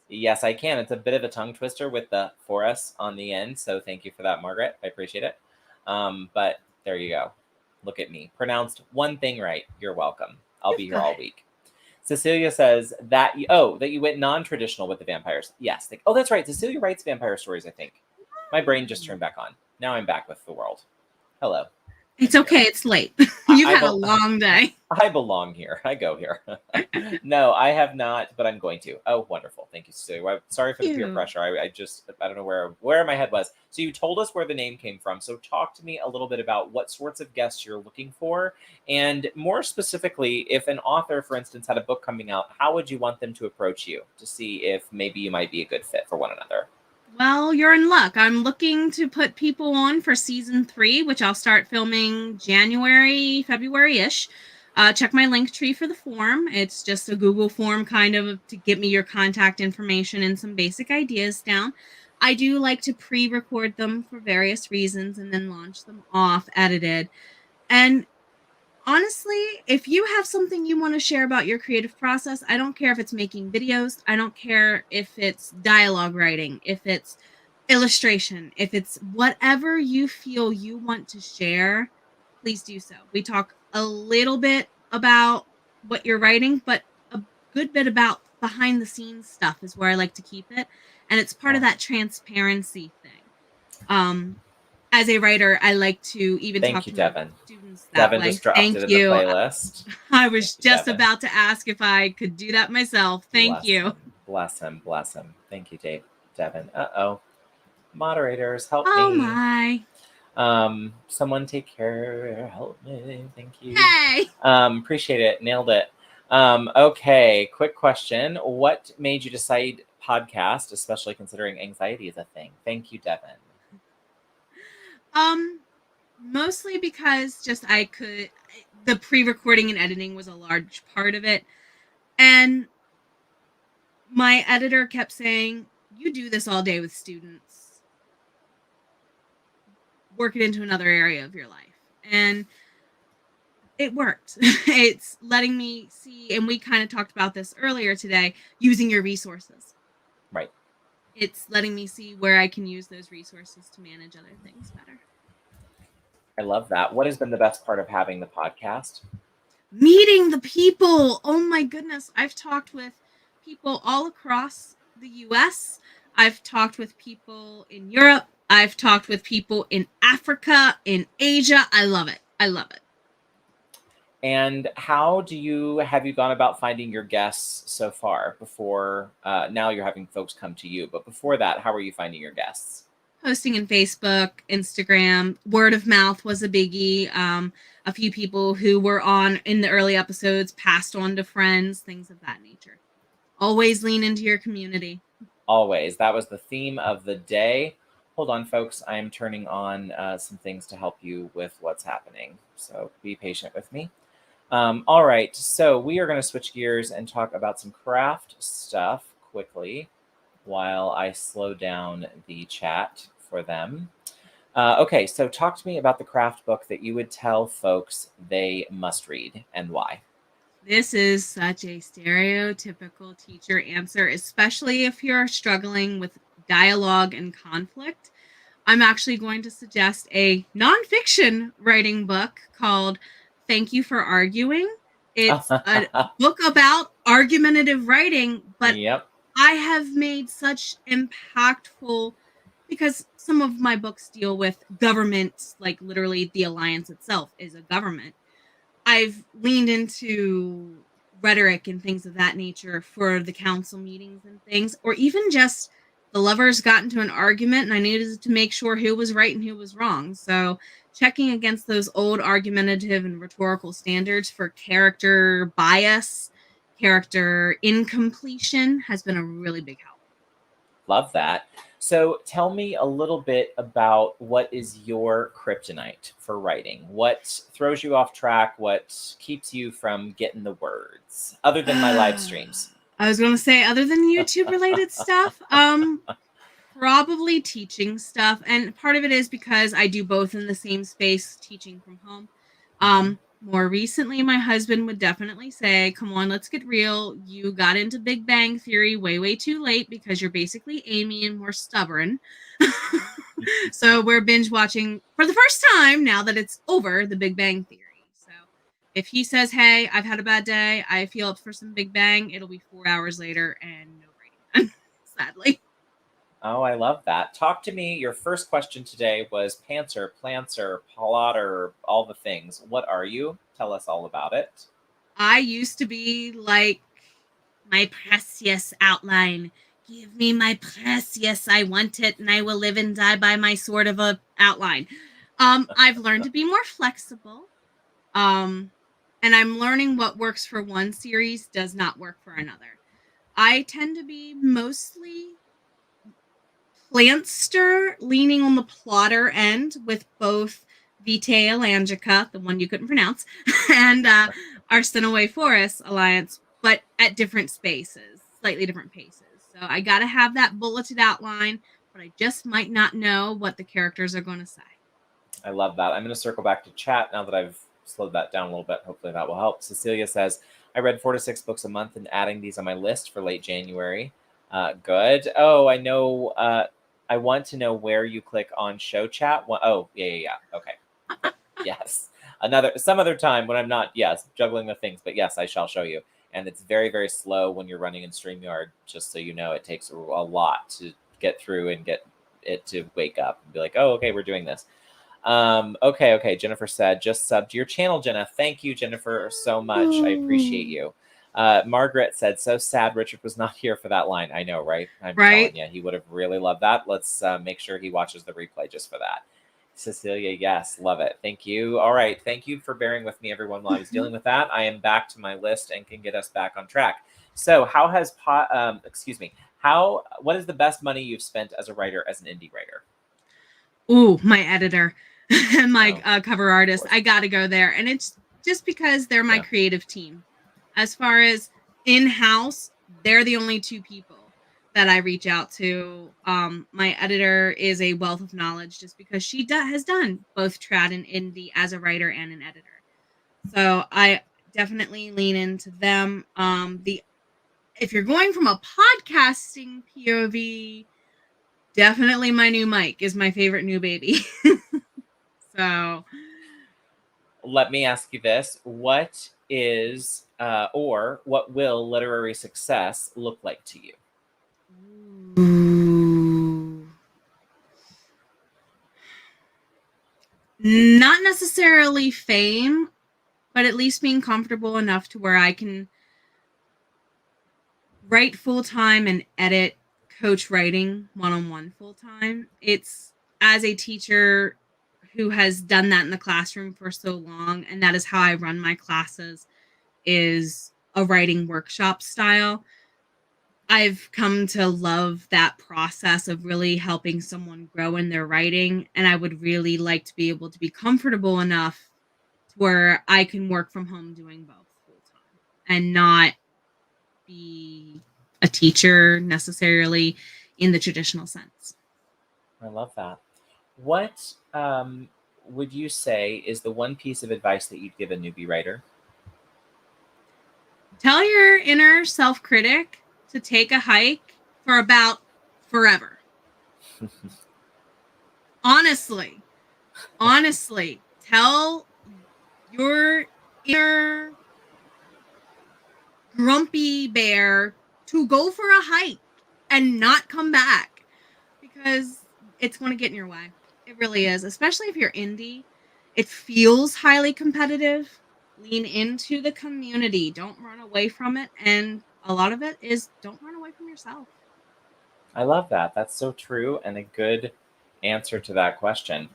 Yes, I can. It's a bit of a tongue twister with the for us on the end. So thank you for that, Margaret. I appreciate it. But there you go. Look at me. Pronounced one thing right. You're welcome. I'll be here all week. Cecilia says that you went non-traditional with the vampires. Yes. That's right. Cecilia writes vampire stories, I think. My brain just turned back on. Now I'm back with the world. Hello. It's okay. It's late. You've had a long day. I belong here. I go here. No, I have not, but I'm going to. Oh, wonderful. Thank you, Cecilia. Sorry for the peer pressure. I don't know where my head was. So you told us where the name came from. So talk to me a little bit about what sorts of guests you're looking for. And more specifically, if an author, for instance, had a book coming out, how would you want them to approach you to see if maybe you might be a good fit for one another? Well, you're in luck. I'm looking to put people on for season 3, which I'll start filming January, February-ish. Check my link tree for the form. It's just a Google form kind of to get me your contact information and some basic ideas down. I do like to pre-record them for various reasons and then launch them off edited. And honestly, if you have something you want to share about your creative process, I don't care if it's making videos. I don't care if it's dialogue writing, if it's illustration, if it's whatever you feel you want to share, please do so. We talk a little bit about what you're writing, but a good bit about behind the scenes stuff is where I like to keep it. And it's part of that transparency thing. As a writer, I like to even talk to my students that way. Just dropped it in the playlist. I was just about to ask if I could do that myself. Thank you. Bless him. Thank you, Devin. Uh-oh. Moderators, help me. Oh, my. Someone take care. Help me. Thank you. Hey. Appreciate it. Nailed it. Okay. Quick question. What made you decide podcast, especially considering anxiety is a thing? Thank you, Devin. Mostly because the pre-recording and editing was a large part of it. And my editor kept saying, you do this all day with students. Work it into another area of your life. And it worked. It's letting me see, and we kind of talked about this earlier today, using your resources. Right. It's letting me see where I can use those resources to manage other things better. I love that. What has been the best part of having the podcast? Meeting the people. Oh my goodness. I've talked with people all across the US. I've talked with people in Europe. I've talked with people in Africa, in Asia. I love it. I love it. And how have you gone about finding your guests so far? Before now you're having folks come to you, but before that, how are you finding your guests? Posting in Facebook, Instagram, word of mouth was a biggie. A few people who were on in the early episodes passed on to friends, things of that nature. Always lean into your community. Always. That was the theme of the day. Hold on, folks. I am turning on some things to help you with what's happening. So be patient with me. All right. So we are going to switch gears and talk about some craft stuff quickly while I slow down the chat for them. Okay. So talk to me about the craft book that you would tell folks they must read and why. This is such a stereotypical teacher answer, especially if you're struggling with dialogue and conflict. I'm actually going to suggest a nonfiction writing book called Thank You for Arguing. It's a book about argumentative writing, but Yep. I have made such impactful, because some of my books deal with government, like literally the Alliance itself is a government. I've leaned into rhetoric and things of that nature for the council meetings and things, or even just the lovers got into an argument and I needed to make sure who was right and who was wrong. So checking against those old argumentative and rhetorical standards for character bias, character incompletion has been a really big help. Love that. So tell me a little bit about what is your kryptonite for writing? What throws you off track? What keeps you from getting the words other than my live streams? I was going to say, other than YouTube related stuff, probably teaching stuff. And part of it is because I do both in the same space, teaching from home. More recently, my husband would definitely say, come on, let's get real. You got into Big Bang Theory way too late because you're basically Amy and we're stubborn. So we're binge watching for the first time now that it's over, the Big Bang Theory. So if he says, hey, I've had a bad day, I feel up for some Big Bang, it'll be 4 hours later and no writing done, sadly. Oh, I love that. Talk to me. Your first question today was pantser, planter, plotter, all the things. What are you? Tell us all about it. I used to be like, my precious outline. Give me my precious. I want it and I will live and die by my sort of a outline. I've learned to be more flexible. And I'm learning what works for one series does not work for another. I tend to be mostly plantster, leaning on the plotter end with both Vitae Elangica, the one you couldn't pronounce, and Arsinoëphorus Alliance, but at different spaces, slightly different paces. So I got to have that bulleted outline, but I just might not know what the characters are going to say. I love that. I'm going to circle back to chat now that I've slowed that down a little bit. Hopefully that will help. Cecilia says, I read 4 to 6 books a month and adding these on my list for late January. Good. Oh, I know. I want to know where you click on show chat. Oh, yeah. Okay. Yes. Some other time when I'm not, juggling with things, but yes, I shall show you. And it's very, very slow when you're running in StreamYard, just so you know. It takes a lot to get through and get it to wake up and be like, oh, okay, we're doing this. Okay. Jennifer said, just subbed to your channel, Jenna. Thank you, Jennifer, so much. I appreciate you. Margaret said, so sad Richard was not here for that line. I know, right? I'm telling you, he would have really loved that. Let's make sure he watches the replay just for that. Cecilia, yes, love it. Thank you. All right. Thank you for bearing with me, everyone, while I was dealing with that. I am back to my list and can get us back on track. So how What is the best money you've spent as a writer, as an indie writer? Ooh, my editor and my Oh, cover artist. I got to go there. And it's just because they're my creative team. As far as in-house, they're the only two people that I reach out to. My editor is a wealth of knowledge just because she has done both trad and indie as a writer and an editor. So I definitely lean into them. If you're going from a podcasting POV, definitely my new mic is my favorite new baby. So let me ask you this. What is or what will literary success look like to you? ooh. Not necessarily fame, but at least being comfortable enough to where I can write full-time and edit coach writing one-on-one full-time. It's as a teacher who has done that in the classroom for so long, and that is how I run my classes, is a writing workshop style. I've come to love that process of really helping someone grow in their writing, and I would really like to be able to be comfortable enough to where I can work from home doing both full-time and not be a teacher necessarily in the traditional sense. I love that. What would you say is the one piece of advice that you'd give a newbie writer? Tell your inner self-critic to take a hike for about forever. Honestly, tell your inner grumpy bear to go for a hike and not come back, because it's going to get in your way. It really is, especially if you're indie. It feels highly competitive. Lean into the community. Don't run away from it. And a lot of it is don't run away from yourself. I love that. That's so true and a good answer to that question.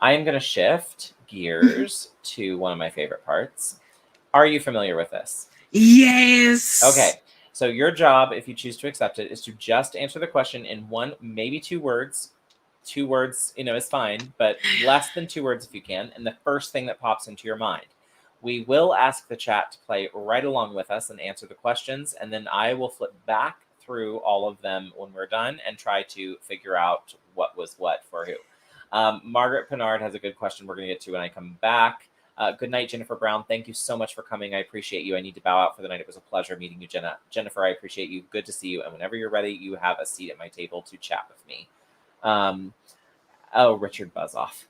I am going to shift gears to one of my favorite parts. Are you familiar with this? Yes. Okay. So your job, if you choose to accept it, is to just answer the question in one, maybe 2 words. 2 words, is fine, but less than 2 words if you can. And the first thing that pops into your mind. We will ask the chat to play right along with us and answer the questions. And then I will flip back through all of them when we're done and try to figure out what was what for who. Margaret Pinard has a good question we're going to get to when I come back. Good night, Jennifer Brown. Thank you so much for coming. I appreciate you. I need to bow out for the night. It was a pleasure meeting you, Jenna. Jennifer, I appreciate you. Good to see you. And whenever you're ready, you have a seat at my table to chat with me. Richard Buzzoff.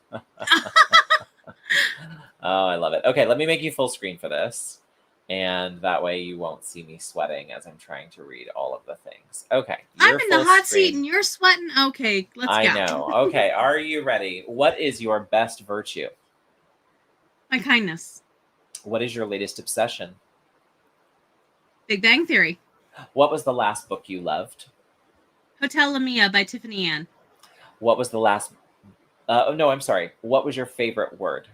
Oh, I love it. Okay, let me make you full screen for this. And that way you won't see me sweating as I'm trying to read all of the things. Okay. I'm in the hot seat and you're sweating. Okay, let's go. I know. Okay, are you ready? What is your best virtue? My kindness. What is your latest obsession? Big Bang Theory. What was the last book you loved? Hotel Lamia by Tiffany Ann. What was the last... no, I'm sorry. What was your favorite word?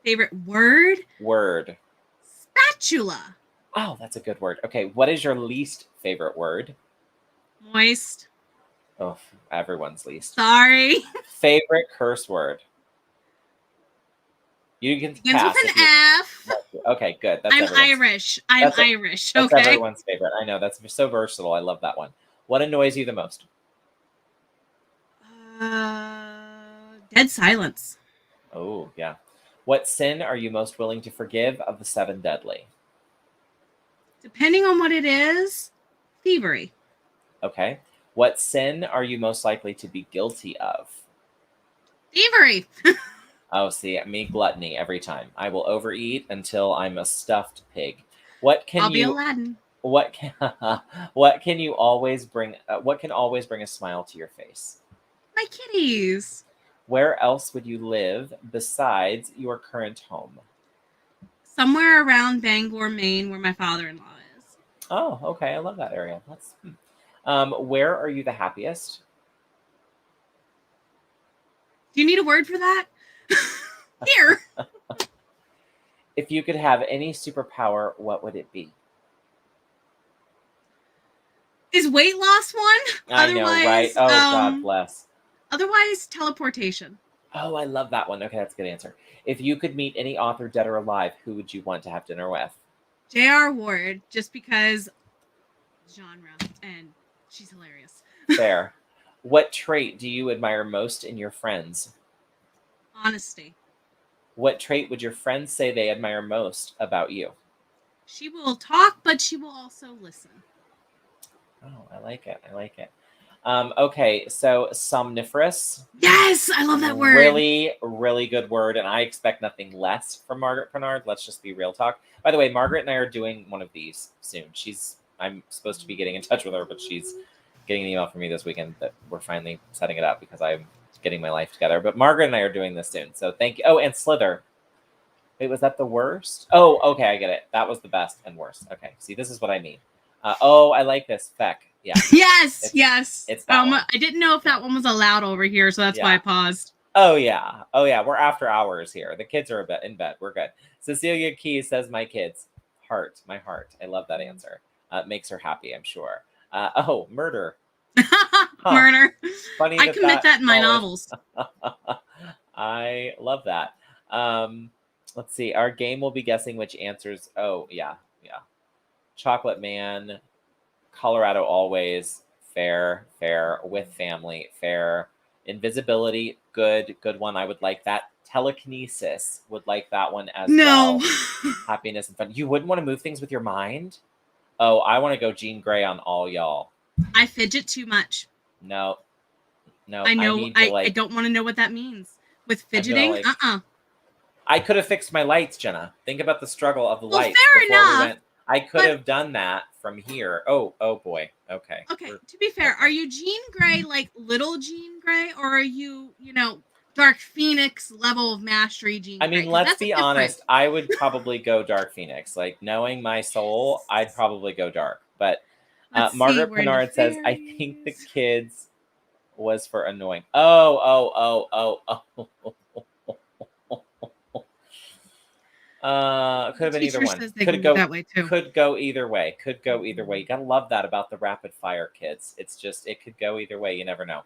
Favorite word? Word. Spatula. Oh, that's a good word. Okay, what is your least favorite word? Moist. Oh, everyone's least. Sorry. Favorite curse word? You can Begins pass. with an F. Okay, good. I'm Irish. That's everyone's favorite. I know. That's so versatile. I love that one. What annoys you the most? Dead silence. Oh, yeah. What sin are you most willing to forgive of the 7 deadly? Depending on what it is, thievery. Okay. What sin are you most likely to be guilty of? Thievery. Oh, see, me gluttony every time. I will overeat until I'm a stuffed pig. I'll be Aladdin. What can you always bring? What can always bring a smile to your face? My kitties. Where else would you live besides your current home? Somewhere around Bangor, Maine, where my father-in-law is. Oh, okay. I love that area. Where are you the happiest? Do you need a word for that? Here. If you could have any superpower, what would it be? is weight loss one. I know, right? Oh, God bless. Otherwise, teleportation. Oh, I love that one. Okay, that's a good answer. If you could meet any author, dead or alive, who would you want to have dinner with? J.R. Ward, just because genre, and she's hilarious. Fair. What trait do you admire most in your friends? Honesty. What trait would your friends say they admire most about you? She will talk, but she will also listen. Oh, I like it. I like it. Okay, so somniferous. Yes, I love that word. Really, really good word, and I expect nothing less from Margaret Bernard. Let's just be real talk. By the way, Margaret and I are doing one of these soon. I'm supposed to be getting in touch with her, but she's getting an email from me this weekend that we're finally setting it up because I'm getting my life together. But Margaret and I are doing this soon, so thank you. Oh, and Slither. Wait, was that the worst? Oh, okay, I get it. That was the best and worst. Okay, see, this is what I mean. I like this. Feck. Yeah. Yes. It's that one. I didn't know if that one was allowed over here, so that's why I paused. Oh yeah. We're after hours here. The kids are in bed. We're good. Cecilia Keys says, "My kids, my heart." I love that answer. Makes her happy, I'm sure. Murder. Murder. Funny. I commit that in my novels. I love that. Let's see. Our game will be guessing which answers. Oh yeah. Chocolate Man. Colorado always. Fair. With family. Fair. Invisibility. Good one. I would like that. Telekinesis. Would like that one as well. Happiness and fun. You wouldn't want to move things with your mind? Oh, I want to go Jean Grey on all y'all. I fidget too much. No. I know. I don't want to know what that means. With fidgeting? I could have fixed my lights, Jenna. Think about the struggle of the lights. Fair enough. I could have done that from here. Oh boy. Okay. Okay. To be fair, are you Jean Grey, like little Jean Grey, or are you, Dark Phoenix level of mastery Jean Grey? I mean, let's be honest. I would probably go Dark Phoenix. Like, knowing my soul, I'd probably go dark. But Margaret Bernard says, "I think the kids was for annoying." Oh. Could have been either one. Could go that way too. Could go either way. You gotta love that about the rapid fire kids. It's just, it could go either way. You never know.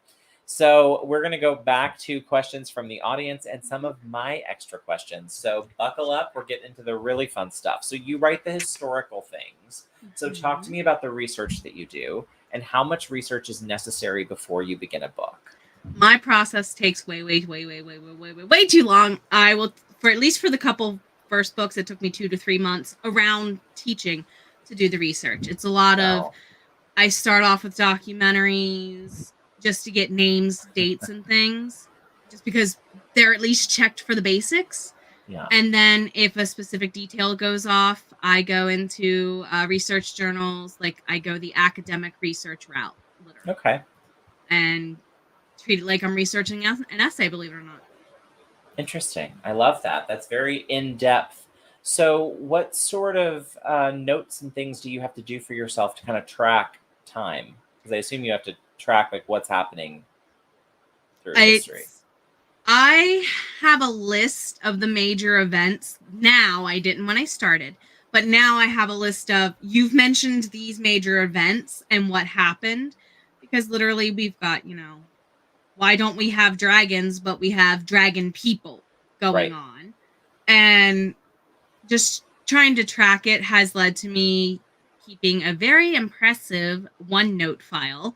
So we're gonna go back to questions from the audience and some of my extra questions. So buckle up. We're getting into the really fun stuff. So you write the historical things. So talk to me about the research that you do and how much research is necessary before you begin a book. My process takes way too long. At least for the couple first books, it took me 2 to 3 months around teaching to do the research. It's a lot of, I start off with documentaries just to get names, dates, and things, just because they're at least checked for the basics. Yeah. And then if a specific detail goes off, I go into research journals. Like, I go the academic research route, literally. Okay. And treat it like I'm researching an essay, believe it or not. Interesting. I love that. That's very in-depth. So what sort of notes and things do you have to do for yourself to kind of track time? Because I assume you have to track like what's happening through history. I have a list of the major events. Now, I didn't when I started, but now I have a list of, you've mentioned these major events and what happened, because literally we've got, why don't we have dragons, but we have dragon people going on? And just trying to track it has led to me keeping a very impressive OneNote file.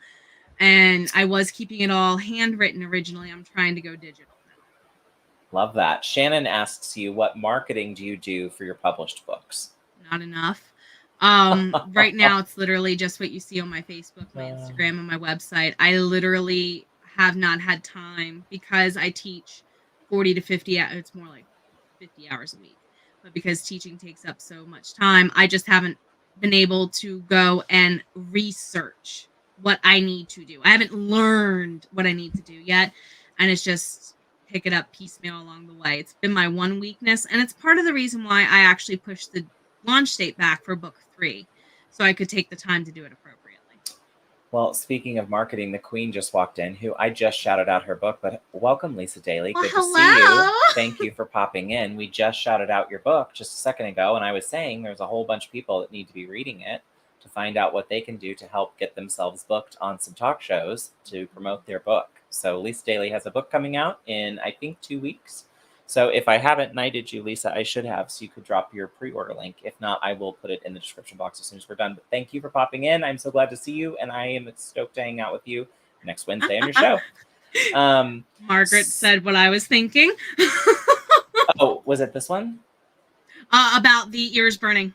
And I was keeping it all handwritten originally. I'm trying to go digital now. Love that. Shannon asks you, what marketing do you do for your published books? Not enough. Right now, it's literally just what you see on my Facebook, my Instagram, and my website. I literally have not had time, because I teach 40 to 50 hours. It's more like 50 hours a week. But because teaching takes up so much time, I just haven't been able to go and research what I need to do. I haven't learned what I need to do yet. And it's just pick it up piecemeal along the way. It's been my one weakness. And it's part of the reason why I actually pushed the launch date back for book 3, so I could take the time to do it appropriately. Well, speaking of marketing, the Queen just walked in, who I just shouted out her book, but welcome, Lisa Daly. Good to see you. Thank you for popping in. We just shouted out your book just a second ago, and I was saying there's a whole bunch of people that need to be reading it. to find out what they can do to help get themselves booked on some talk shows to promote their book. So Lisa Daly has a book coming out in, I think, 2 weeks. So if I haven't knighted you, Lisa, I should have, so you could drop your pre-order link. If not, I will put it in the description box as soon as we're done. But thank you for popping in. I'm so glad to see you, and I am stoked to hang out with you next Wednesday on your show. Margaret said what I was thinking. Oh, was it this one? About the ears burning.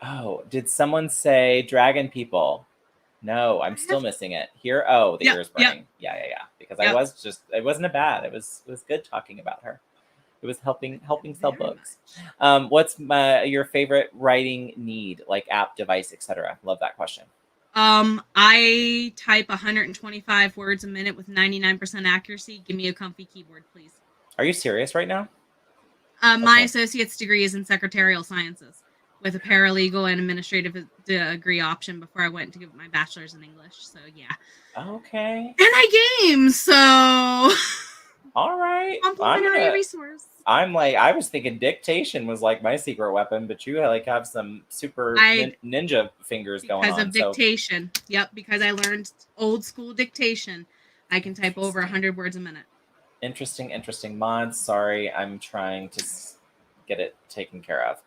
Oh, did someone say dragon people? No, I'm still missing it. Here, the ears burning. Yeah. Because it wasn't a bad. It was good talking about her. It was helping sell books. What's your favorite writing need, like app, device, etc.? Love that question. I type 125 words a minute with 99% accuracy. Give me a comfy keyboard, please. Are you serious right now? My associate's degree is in secretarial sciences with a paralegal and administrative degree option before I went to get my bachelor's in English. So yeah. Okay. And I game, so all right. Complimentary resource. I was thinking dictation was like my secret weapon, but you like have some super ninja fingers going on. Because of dictation. Yep, because I learned old school dictation. I can type over 100 words a minute. Interesting mods. Sorry, I'm trying to get it taken care of.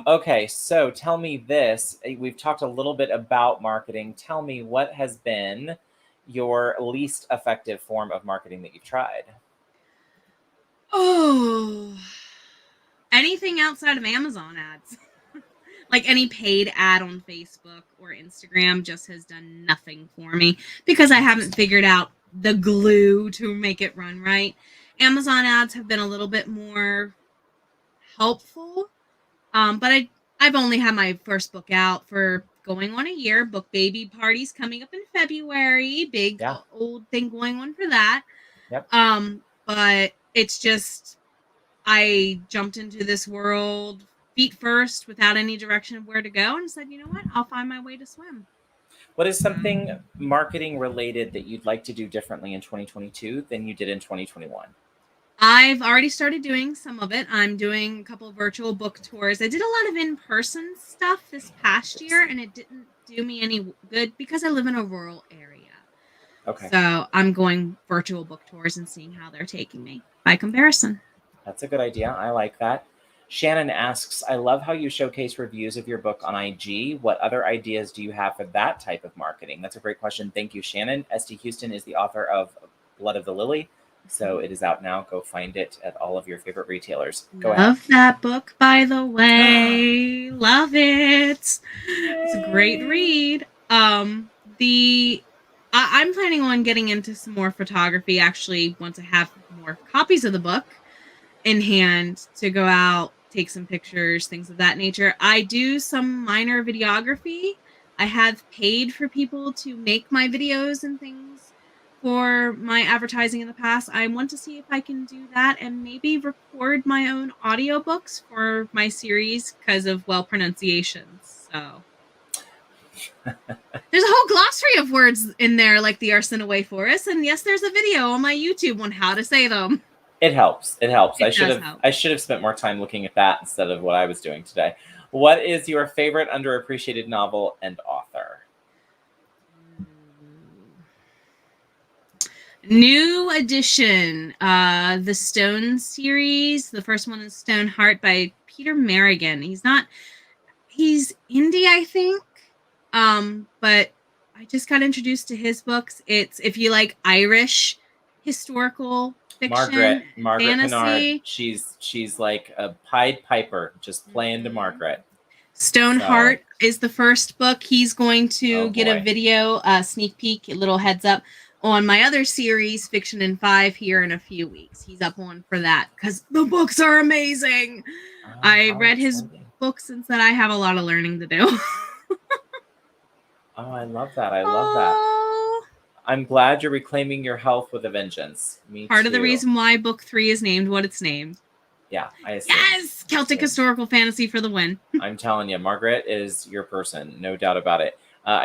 Okay, so tell me this. We've talked a little bit about marketing. Tell me, what has been your least effective form of marketing that you've tried? Oh, anything outside of Amazon ads. Like any paid ad on Facebook or Instagram just has done nothing for me because I haven't figured out the glue to make it run right. Amazon ads have been a little bit more helpful. But I've only had my first book out for going on a year. Book baby parties coming up in February. Big old thing going on for that. Yep. But it's just, I jumped into this world feet first without any direction of where to go and said, you know what, I'll find my way to swim. What is something marketing related that you'd like to do differently in 2022 than you did in 2021? I've already started doing some of it. I'm doing a couple of virtual book tours. I did a lot of in-person stuff this past year, and it didn't do me any good because I live in a rural area. Okay. So I'm going virtual book tours and seeing how they're taking me by comparison. That's a good idea. I like that. Shannon asks, I love how you showcase reviews of your book on IG. What other ideas do you have for that type of marketing? That's a great question. Thank you, Shannon. St. Houston is the author of Blood of the Lily. So it is out now. Go find it at all of your favorite retailers. Go ahead. Love that book, by the way. Love it. It's a great read. I'm planning on getting into some more photography, actually, once I have more copies of the book in hand to go out, take some pictures, things of that nature. I do some minor videography. I have paid for people to make my videos and things for my advertising in the past. I want to see if I can do that and maybe record my own audiobooks for my series because of pronunciations. So there's a whole glossary of words in there, like the Arsinoëphorus, and yes, there's a video on my YouTube on how to say them. It helps. I should have spent more time looking at that instead of what I was doing today. What is your favorite underappreciated novel and author? New edition, the Stone series. The first one is Stone Heart by Peter Merrigan. He's indie, I think. But I just got introduced to his books. It's, if you like Irish historical fiction, Margaret fantasy. Kennard. She's like a Pied Piper, just playing to Margaret. Stoneheart is the first book. He's going to get a video, a sneak peek, a little heads up on my other series, Fiction in 5, here in a few weeks. He's up on for that because the books are amazing. I read his books and said I have a lot of learning to do. Oh, I love that. That. I'm glad you're reclaiming your health with a vengeance. Me Part too. of the reason why book 3 is named what it's named. Yeah, I assume. Yes! Celtic historical fantasy for the win. I'm telling you, Margaret is your person. No doubt about it.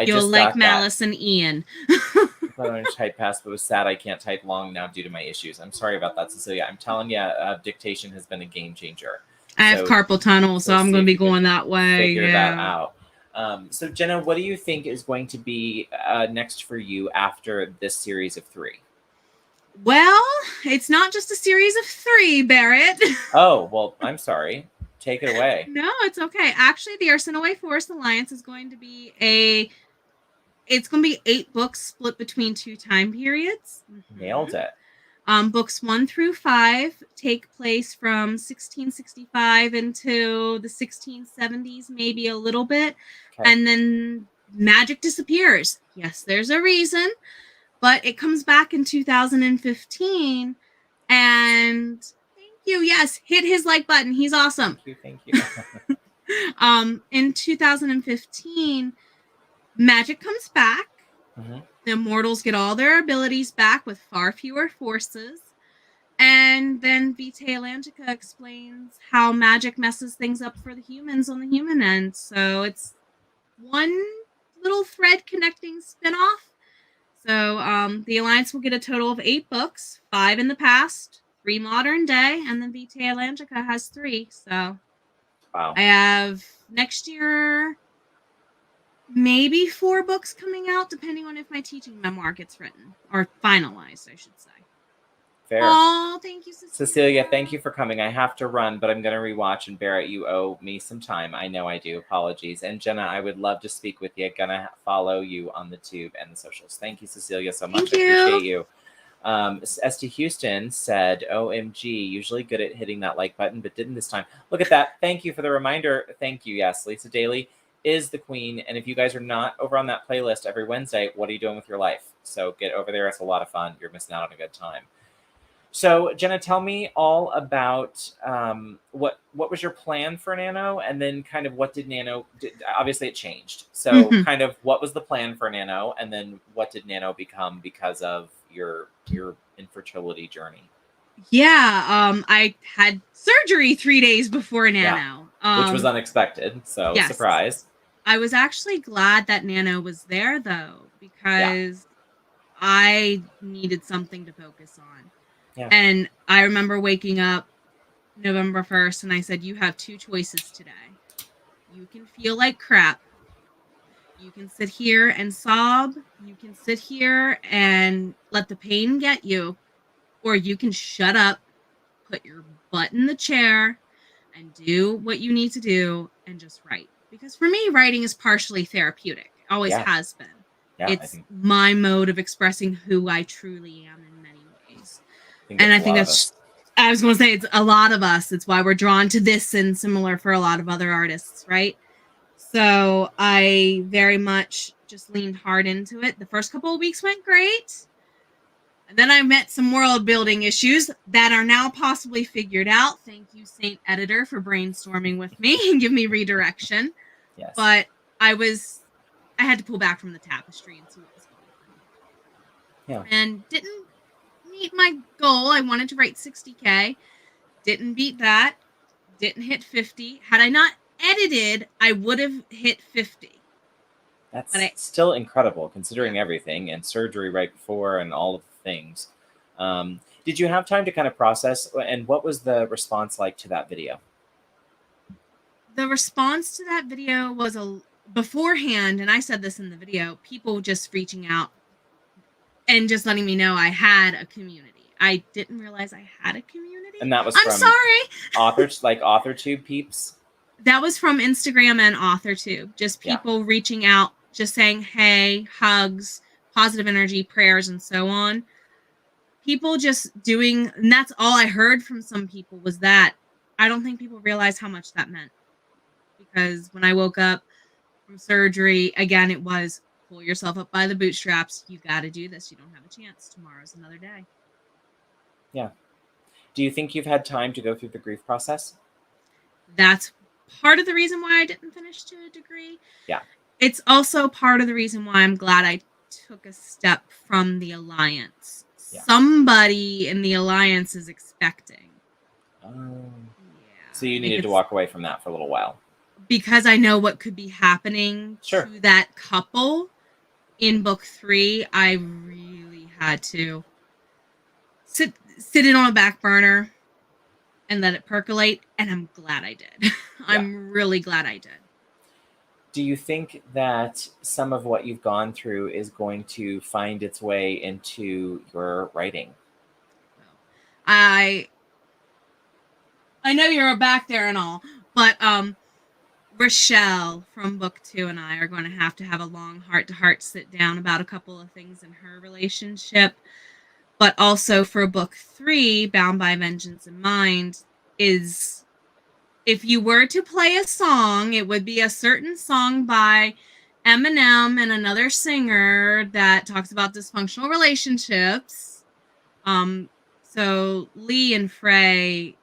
You'll like Malice and Ian. I wanted to type fast, but it was sad I can't type long now due to my issues. I'm sorry about that, Cecilia. I'm telling you, dictation has been a game changer. I have carpal tunnel, so I'm going to be going that way. Figure that out. So Jenna, what do you think is going to be next for you after this series of 3? Well, it's not just a series of 3, Barrett. Oh, well, I'm sorry. Take it away. No, it's okay. Actually, the Arsinoëphorus Alliance is going to be it's going to be 8 books split between 2 time periods. Nailed it. Books 1 through 5 take place from 1665 into the 1670s, maybe a little bit. Okay. And then magic disappears. Yes, there's a reason, but it comes back in 2015. And thank you. Yes, hit his like button. He's awesome. Thank you. In 2015, magic comes back. Mm-hmm. The immortals get all their abilities back with far fewer forces. And then Vitae Atlantica explains how magic messes things up for the humans on the human end. So it's one little thread connecting spinoff. So the Alliance will get a total of 8 books, 5 in the past, 3 modern day, and then Vitae Atlantica has 3. So wow. I have next year maybe 4 books coming out, depending on if my teaching memoir gets written or finalized, I should say. Fair. Oh, thank you, Cecilia. Cecilia, thank you for coming. I have to run, but I'm going to rewatch. And Barrett, you owe me some time. I know I do. Apologies. And Jenna, I would love to speak with you. Gonna follow you on the tube and the socials. Thank you, Cecilia, so much. Thank you. I appreciate you. St. Houston said, OMG, usually good at hitting that like button, but didn't this time. Look at that. Thank you for the reminder. Thank you. Yes, Lisa Daly is the queen. And if you guys are not over on that playlist every Wednesday, what are you doing with your life? So get over there. It's a lot of fun. You're missing out on a good time. So Jenna, tell me all about what was your plan for Nano, and then kind of what did Nano? Obviously, it changed. So kind of what was the plan for Nano, and then what did Nano become because of your infertility journey? Yeah, I had surgery 3 days before Nano, which was unexpected. So yes. Surprise. I was actually glad that Nano was there though, because I needed something to focus on. Yeah. And I remember waking up November 1st and I said, you have 2 choices today. You can feel like crap. You can sit here and sob. You can sit here and let the pain get you. Or you can shut up, put your butt in the chair, and do what you need to do and just write. Because for me, writing is partially therapeutic. It always has been. Yeah, it's my mode of expressing who I truly am in many ways. I think that's, I was going to say, it's a lot of us. It's why we're drawn to this and similar for a lot of other artists, right? So I very much just leaned hard into it. The first couple of weeks went great. And then I met some world building issues that are now possibly figured out. Thank you, Saint Editor, for brainstorming with me and give me redirection. Yes. But I had to pull back from the tapestry and see what was going on. Yeah. And didn't meet my goal. I wanted to write 60K. Didn't beat that. Didn't hit 50. Had I not edited, I would have hit 50. That's still incredible considering everything and surgery right before and all of the things. Did you have time to kind of process, and what was the response like to that video? The response to that video was beforehand, and I said this in the video, people just reaching out and just letting me know I had a community. I didn't realize I had a community. And that was from AuthorTube peeps? That was from Instagram and AuthorTube. Just people reaching out, just saying, hey, hugs, positive energy, prayers, and so on. People just doing, and that's all I heard from some people was that. I don't think people realize how much that meant. Because when I woke up from surgery, again, it was pull yourself up by the bootstraps. You got to do this. You don't have a chance. Tomorrow's another day. Yeah. Do you think you've had time to go through the grief process? That's part of the reason why I didn't finish to a degree. Yeah. It's also part of the reason why I'm glad I took a step from the Alliance. Yeah. Somebody in the Alliance is expecting. So you needed to walk away from that for a little while. Because I know what could be happening to that couple in book 3, I really had to sit it on a back burner and let it percolate, and I'm glad I did. I'm really glad I did. Do you think that some of what you've gone through is going to find its way into your writing? I know you're back there and all, but Rochelle from book 2 and I are going to have a long heart-to-heart sit down about a couple of things in her relationship. But also for book 3, Bound by Vengeance in Mind, is if you were to play a song, it would be a certain song by Eminem and another singer that talks about dysfunctional relationships. So Lee and Frey,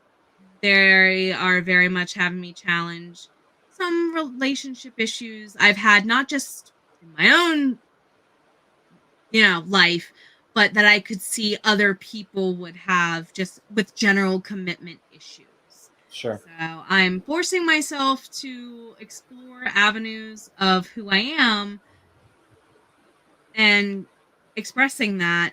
they are very much having me challenge some relationship issues I've had, not just in my own, life, but that I could see other people would have just with general commitment issues. Sure. So I'm forcing myself to explore avenues of who I am and expressing that.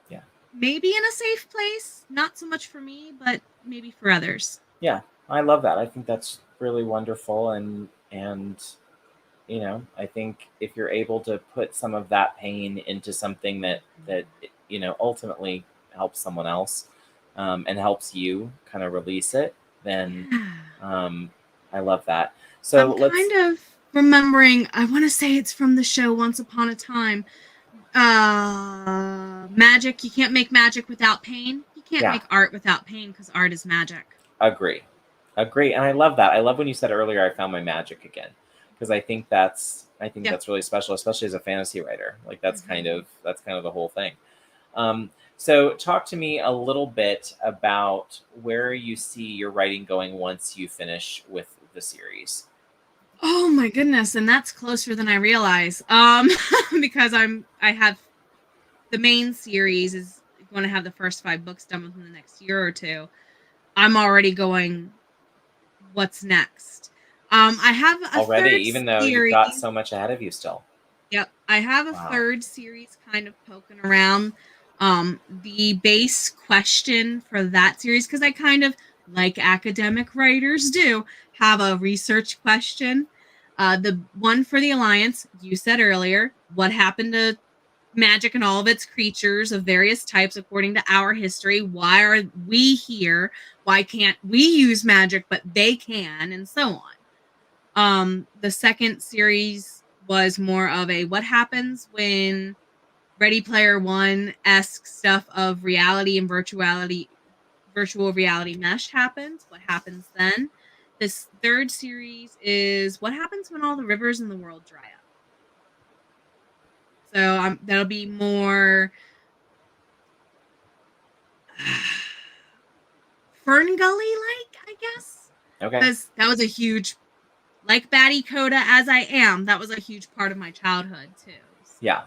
Yeah. Maybe in a safe place, not so much for me, but maybe for others. Yeah, I love that. I think that's really wonderful, and I think if you're able to put some of that pain into something that ultimately helps someone else, and helps you kind of release it, then I love that. So I'm kind of remembering, I want to say it's from the show Once Upon a Time. Magic, you can't make magic without pain. You can't make art without pain because art is magic. Agree. And I love that. I love when you said earlier, I found my magic again, because I think that's really special, especially as a fantasy writer. Like that's kind of the whole thing. So talk to me a little bit about where you see your writing going once you finish with the series. Oh my goodness, and that's closer than I realize. Because I have the main series is going to have the first 5 books done within the next year or two. I'm already going, what's next? I have a already, third even though series. you've got so much ahead of you still. Yep, I have a third series kind of poking around. The base question for that series, because I kind of, like academic writers do, have a research question. The one for the Alliance, you said earlier, what happened to magic and all of its creatures of various types according to our history? Why are we here? Why can't we use magic but they can? And so on. The second series was more of a what happens when Ready Player One-esque stuff of reality and virtual reality mesh happens. What happens then? This third series is what happens when all the rivers in the world dry up. So that'll be more Fern Gully like, I guess. Okay. Because that was a huge, like Batty Coda as I am, that was a huge part of my childhood too. So yeah.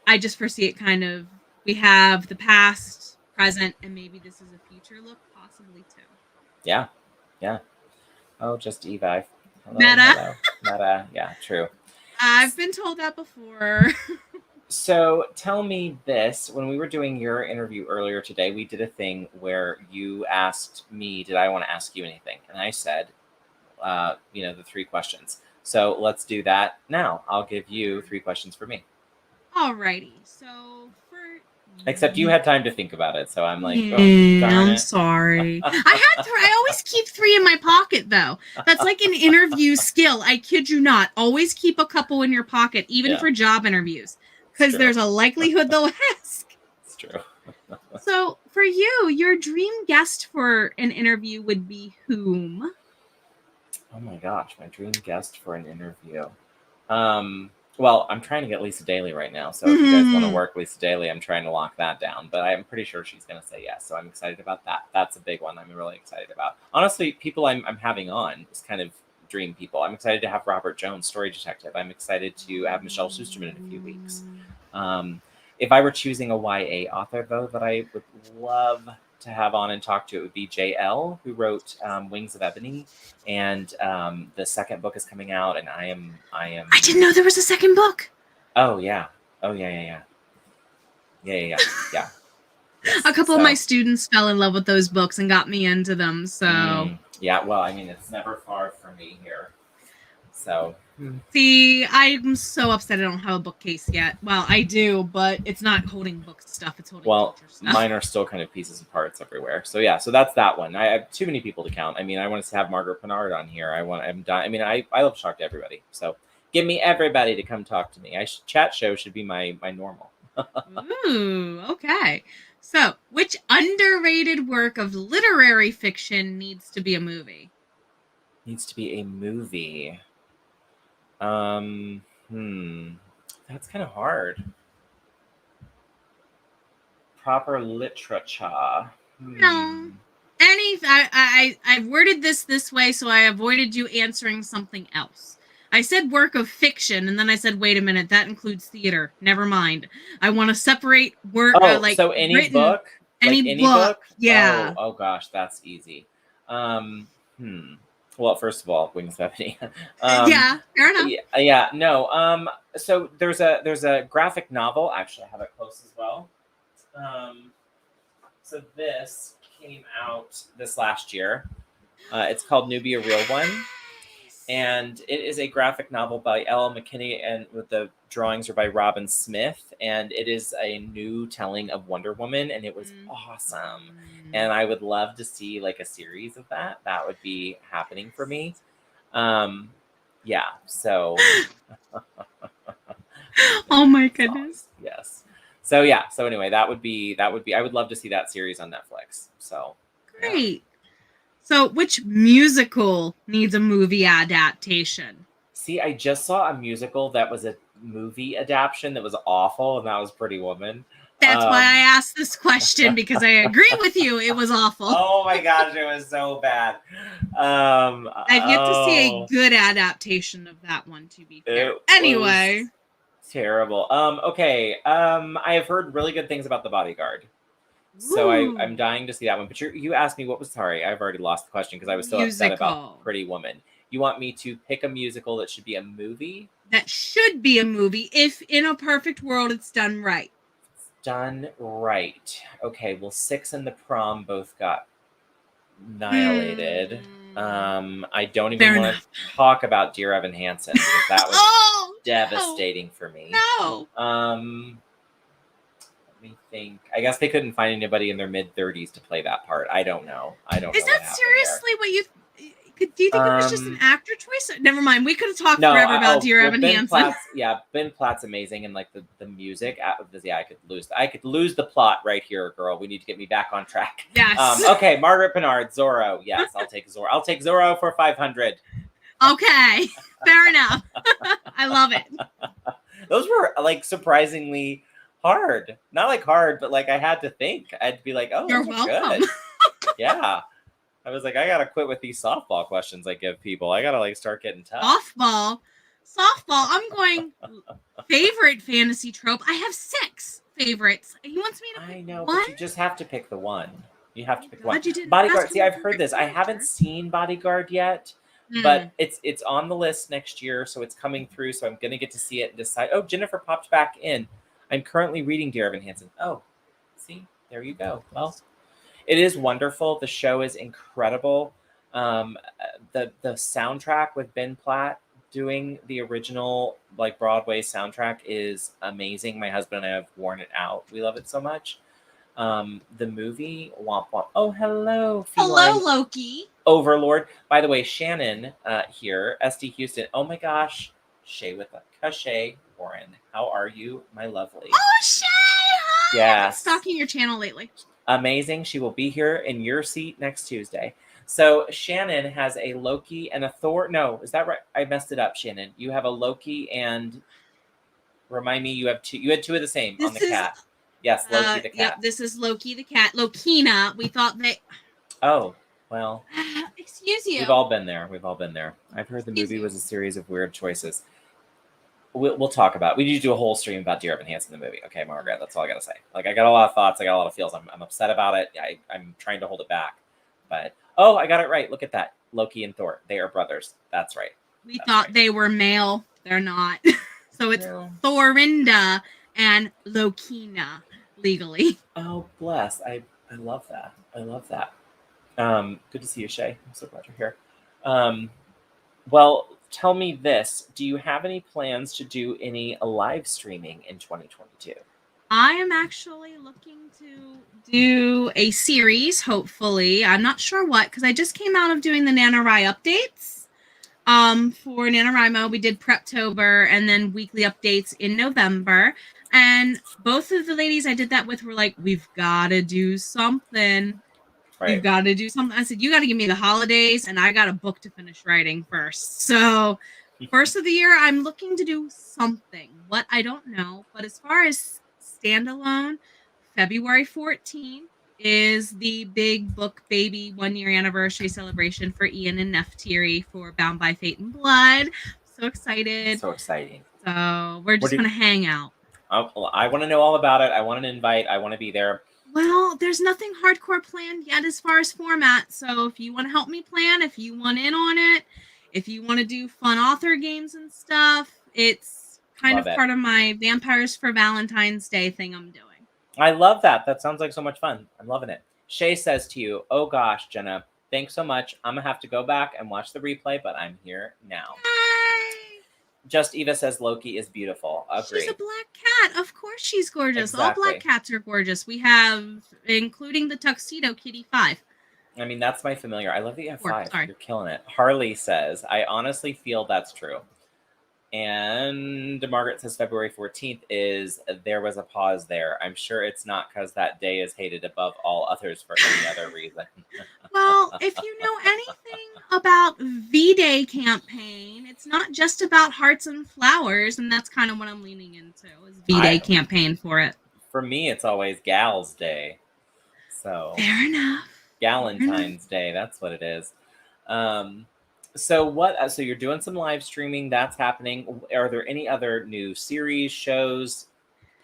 I just foresee it kind of, we have the past, present, and maybe this is a future look, possibly too. Yeah. Yeah. Oh, just Eva. Hello, Meta. hello. Meta. Yeah, true. I've been told that before. So tell me this. When we were doing your interview earlier today, we did a thing where you asked me, did I want to ask you anything? And I said, the 3 questions. So let's do that now. I'll give you 3 questions for me. Alrighty. So except you had time to think about it, so I'm like, I'm sorry. I always keep 3 in my pocket though. That's like an interview skill. I kid you not. Always keep a couple in your pocket, even for job interviews, because there's a likelihood they'll ask. It's true. So for you, your dream guest for an interview would be whom? Oh my gosh, my dream guest for an interview. Well, I'm trying to get Lisa Daly right now. So if you guys want to work Lisa Daly, I'm trying to lock that down. But I'm pretty sure she's going to say yes. So I'm excited about that. That's a big one I'm really excited about. Honestly, people I'm having on is kind of dream people. I'm excited to have Robert Jones, story detective. I'm excited to have Michelle Schusterman in a few weeks. If I were choosing a YA author, though, that I would love to have on and talk to, it would be JL, who wrote Wings of Ebony, and the second book is coming out, and I didn't know there was a second book. Oh yeah. Yes. A couple of my students fell in love with those books and got me into them. So yeah, well, I mean, it's never far from me here. So See, I'm so upset I don't have a bookcase yet. Well, I do, but it's not holding book stuff. It's holding teacher stuff. Mine are still kind of pieces and parts everywhere. So yeah, so that's that one. I have too many people to count. I mean, I want to have Margaret Pinard on here. I'm done. I mean, I love to talk to everybody. So give me everybody to come talk to me. Chat show should be my normal. Ooh, okay. So, which underrated work of literary fiction needs to be a movie? Needs to be a movie. That's kind of hard. Proper literature. No. I've worded this way, so I avoided you answering something else. I said work of fiction, and then I said, wait a minute, that includes theater. Never mind. I want to separate work, so any written, book? any book? Yeah. Oh gosh, that's easy. Well, first of all, Wings Bethany. Yeah, fair enough. Yeah, no. So there's a graphic novel. Actually, I have it close as well. So this came out this last year. It's called Newbie, a Real One. And it is a graphic novel by L.L. McKinney, and with the drawings are by Robin Smith. And it is a new telling of Wonder Woman, and it was awesome. And I would love to see like a series of that. That would be happening for me. Yeah. So. Oh my goodness. Yes. So yeah. So anyway, that would be. I would love to see that series on Netflix. So. Great. Yeah. So, which musical needs a movie adaptation? See, I just saw a musical that was a movie adaptation that was awful, and that was Pretty Woman. That's why I asked this question, because I agree with you. It was awful. Oh my gosh, it was so bad. I've yet to see a good adaptation of that one, to be fair. Anyway. Terrible. Okay. I have heard really good things about The Bodyguard. So I'm dying to see that one. But you asked me what was, sorry, I've already lost the question because I was so upset about Pretty Woman. You want me to pick a musical that should be a movie? That should be a movie if in a perfect world it's done right. It's done right. Okay, well, Six and The Prom both got annihilated. I don't even want to talk about Dear Evan Hansen because that was devastating for me. No. Let me think. I guess they couldn't find anybody in their mid-30s to play that part. I don't know. Is that seriously what you? Do you think it was just an actor choice? Never mind. We could have talked forever about Dear Evan Hansen. Ben Platt's amazing, and like the music. Yeah, I could lose the plot right here, girl. We need to get me back on track. Yes. Okay, Margaret Pinard, Zorro. Yes, I'll take Zorro. I'll take Zorro for 500. Okay, fair enough. I love it. Those were like surprisingly hard. Not like hard, but like I had to think. I had to be like, oh, you're welcome. Good. Yeah. I was like, I gotta quit with these softball questions I give people. I gotta like start getting tough. Softball. I'm going favorite fantasy trope. I have 6 favorites. He wants me to pick I know, one? but you just have to pick the one. You have to pick one. You didn't Bodyguard. See, I've heard this. I haven't seen Bodyguard yet, but it's on the list next year, so it's coming through. So I'm gonna get to see it and decide. Oh, Jennifer popped back in. I'm currently reading Dear Evan Hansen. Oh, see, there you go. Well, it is wonderful. The show is incredible. The soundtrack with Ben Platt doing the original like Broadway soundtrack is amazing. My husband and I have worn it out. We love it so much. The movie, womp womp. Oh, hello. Hello, Loki. Overlord. By the way, Shannon here, SD Houston. Oh my gosh. Shay with a cachet. Warren, how are you, my lovely? Oh, Shay! Hi! Yes. I've been stalking your channel lately. Amazing. She will be here in your seat next Tuesday. So Shannon has a Loki and a Thor. No, is that right? I messed it up, Shannon. You have a Loki and remind me, you have 2. You had 2 of the same on the cat. Yes, Loki the cat. Yep, this is Loki the cat. Lokina. We thought they. Oh, well. Excuse you. We've all been there. I've heard the movie was a series of weird choices. We'll talk about it. We need to do a whole stream about Dear Evan Hansen, the movie. Okay, Margaret, that's all I got to say. Like, I got a lot of thoughts. I got a lot of feels. I'm upset about it. I'm trying to hold it back. But, oh, I got it right. Look at that. Loki and Thor. They are brothers. That's right. We thought they were male. They're not. So it's Thorinda and Lokina, legally. Oh, bless. I love that. Good to see you, Shay. I'm so glad you're here. Well, tell me this. Do you have any plans to do any live streaming in 2022? I am actually looking to do a series, hopefully. I'm not sure what, because I just came out of doing the NaNoWriMo updates. For NaNoWriMo, we did Preptober and then weekly updates in November. And both of the ladies I did that with were like, we've got to do something. Right. We've got to do something. I said, you got to give me the holidays, and I got a book to finish writing first. So, first of the year, I'm looking to do something. What, I don't know. But as far as standalone, February 14th is the big book baby 1 year anniversary celebration for Ian and Neftiri for Bound by Fate and Blood. So excited. So exciting. So we're just going to hang out. Oh, well, I want to know all about it. I want an invite. I want to be there. Well, there's nothing hardcore planned yet as far as format. So if you want to help me plan, if you want in on it, if you want to do fun author games and stuff, it's kind of part of my Vampires for Valentine's Day thing I'm doing. I love that. That sounds like so much fun. I'm loving it. Shay says to you, oh gosh, Jenna, thanks so much. I'm going to have to go back and watch the replay, but I'm here now. Yay! Just Eva says Loki is beautiful. Agree. She's a black cat. Of course she's gorgeous. Exactly. All black cats are gorgeous. We have, including the tuxedo kitty, 5. I mean, that's my familiar. I love that you have 5. Sorry. You're killing it. Harley says, I honestly feel that's true. And Margaret says February 14th is there was a pause there. I'm sure it's not because that day is hated above all others for any other reason. Well, if you know anything about V-Day campaign, it's not just about hearts and flowers, and that's kind of what I'm leaning into is V-Day campaign for it. For me, it's always Gals Day. So fair enough. Galentine's Day, that's what it is. So you're doing some live streaming, that's happening. Are there any other new series, shows,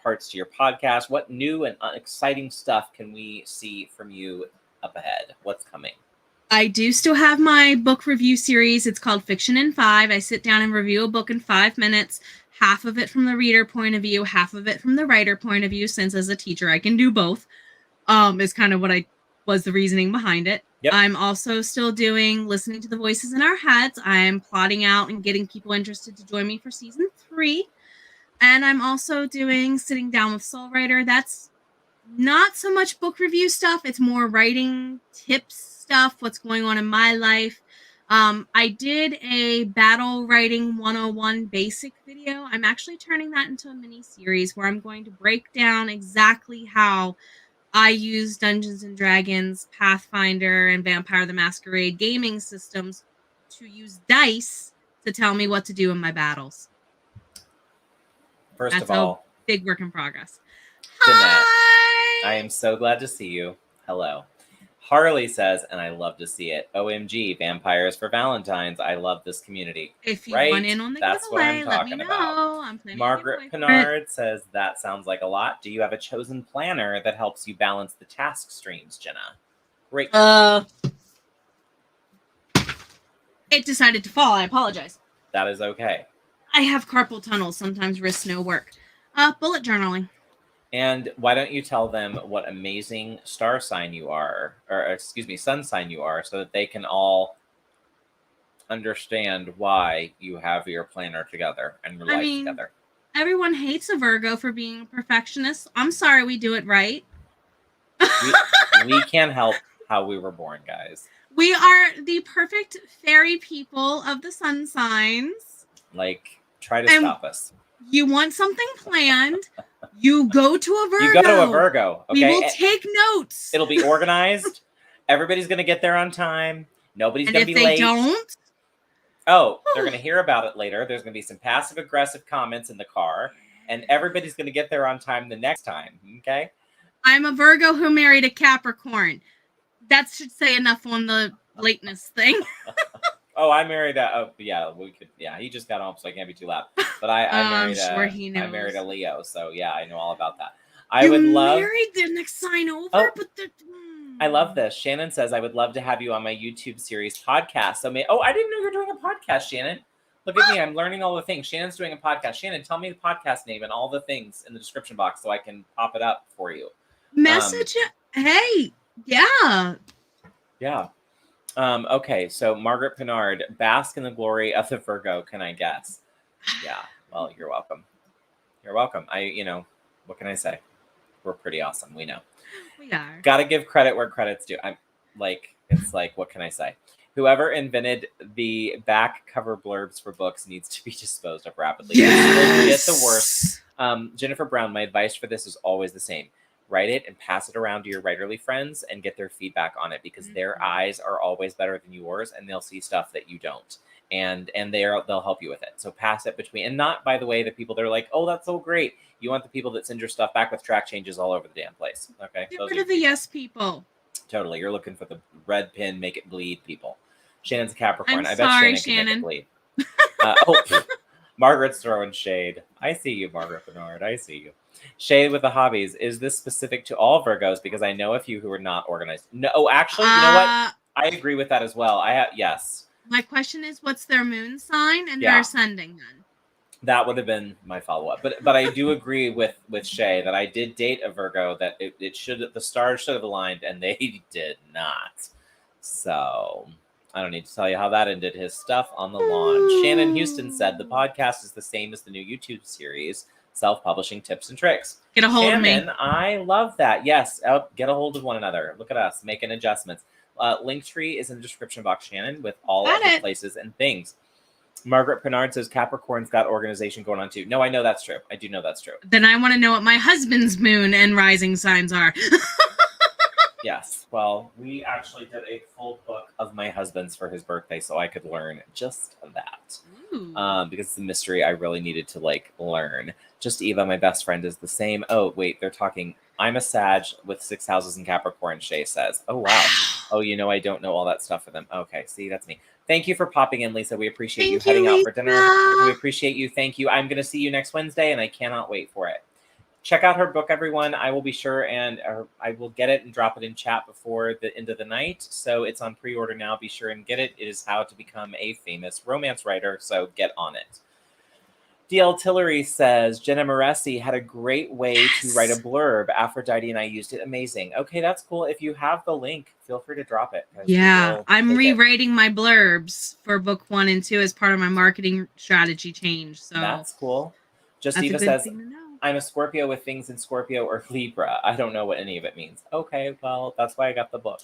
parts to your podcast? What new and exciting stuff can we see from you up ahead? What's coming? I do still have my book review series. It's called Fiction in 5. I sit down and review a book in 5 minutes, half of it from the reader point of view, half of it from the writer point of view, since as a teacher I can do both. Is kind of what was the reasoning behind it. Yep. I'm also still doing Listening to the Voices in Our Heads. I'm plotting out and getting people interested to join me for season 3. And I'm also doing Sitting Down with Soul Writer. That's not so much book review stuff. It's more writing tips stuff, what's going on in my life. I did a battle writing 101 basic video. I'm actually turning that into a mini series where I'm going to break down exactly how I use Dungeons & Dragons, Pathfinder, and Vampire the Masquerade gaming systems to use dice to tell me what to do in my battles. First of all, big work in progress. Jeanette, Hi! I am so glad to see you. Hello. Harley says, and I love to see it, OMG, Vampires for Valentine's. I love this community. If you want in on the giveaway, let me know. I'm Margaret Pinard says, that sounds like a lot. Do you have a chosen planner that helps you balance the task streams, Jenna? Great. It decided to fall. I apologize. That is okay. I have carpal tunnel. Sometimes wrists no work. Bullet journaling. And why don't you tell them what amazing star sign you are, or sun sign you are, so that they can all understand why you have your planner together and your life together. Everyone hates a Virgo for being a perfectionist. I'm sorry, we do it right. we can't help how we were born, guys. We are the perfect fairy people of the sun signs. Try to stop us. You want something planned, you go to a Virgo. You go to a Virgo. Okay? We will take notes. It'll be organized. Everybody's going to get there on time. Nobody's going to be late. And if they don't? Oh, they're going to hear about it later. There's going to be some passive-aggressive comments in the car. And everybody's going to get there on time the next time. Okay? I'm a Virgo who married a Capricorn. That should say enough on the lateness thing. Oh, I married he just got home, so I can't be too loud. But I married a Leo, so yeah, I know all about that. You married the next sign over, but I love this. Shannon says, I would love to have you on my YouTube series podcast. So I didn't know you were doing a podcast, Shannon. Look at me, I'm learning all the things. Shannon's doing a podcast. Shannon, tell me the podcast name and all the things in the description box so I can pop it up for you. Message it. Hey, yeah. Yeah. Okay, so Margaret Pinard, bask in the glory of the Virgo, can I guess? Yeah, well, you're welcome. You're welcome. What can I say? We're pretty awesome. We know. We are. Gotta give credit where credit's due. It's like, what can I say? Whoever invented the back cover blurbs for books needs to be disposed of rapidly. Yes. It's the worst. Jennifer Brown, my advice for this is always the same. Write it and pass it around to your writerly friends and get their feedback on it, because their eyes are always better than yours, and they'll see stuff that you don't. And they'll help you with it. So pass it between, and not, by the way, the people that are like, oh, that's so great. You want the people that send your stuff back with track changes all over the damn place. Okay. Get rid of the yes people. Totally. You're looking for the red pin, make it bleed people. Shannon's a Capricorn. I'm I bet sorry, Shannon can make it bleed. Margaret's throwing shade. I see you, Margaret Bernard. I see you. Shade with the hobbies. Is this specific to all Virgos? Because I know a few who are not organized. No, actually, you know what? I agree with that as well. Yes. My question is, what's their moon sign and their ascending then? That would have been my follow-up. But I do agree with Shay that I did date a Virgo that the stars should have aligned, and they did not. So I don't need to tell you how that ended his stuff on the lawn. Shannon Houston said the podcast is the same as the new YouTube series, Self-Publishing Tips and Tricks. Get a hold of me. I love that. Yes, get a hold of one another. Look at us making adjustments. Linktree is in the description box, Shannon, with all of the places and things. Margaret Pinard says Capricorn's got organization going on too. No, I know that's true. I do know that's true. Then I want to know what my husband's moon and rising signs are. Yes. Well, we actually did a full book of my husband's for his birthday, so I could learn just that. Because it's a mystery I really needed to learn. Just Eva, my best friend, is the same. Oh, wait, they're talking. I'm a Sag with 6 houses in Capricorn, Shay says. Oh, wow. Oh, I don't know all that stuff for them. Okay, see, that's me. Thank you for popping in, Lisa. We appreciate you heading out for dinner. We appreciate you. Thank you. I'm going to see you next Wednesday, and I cannot wait for it. Check out her book, everyone. I will be sure, and I will get it and drop it in chat before the end of the night. So it's on pre-order now. Be sure and get it. It is How to Become a Famous Romance Writer, so get on it. DL Tillery says, Jenna Moresi had a great way to write a blurb. Aphrodite and I used it. Amazing. Okay, that's cool. If you have the link, feel free to drop it. Yeah, I'm rewriting my blurbs for book 1 and 2 as part of my marketing strategy change. So that's cool. Just Eva says, I'm a Scorpio with things in Scorpio or Libra. I don't know what any of it means. Okay, well, that's why I got the book.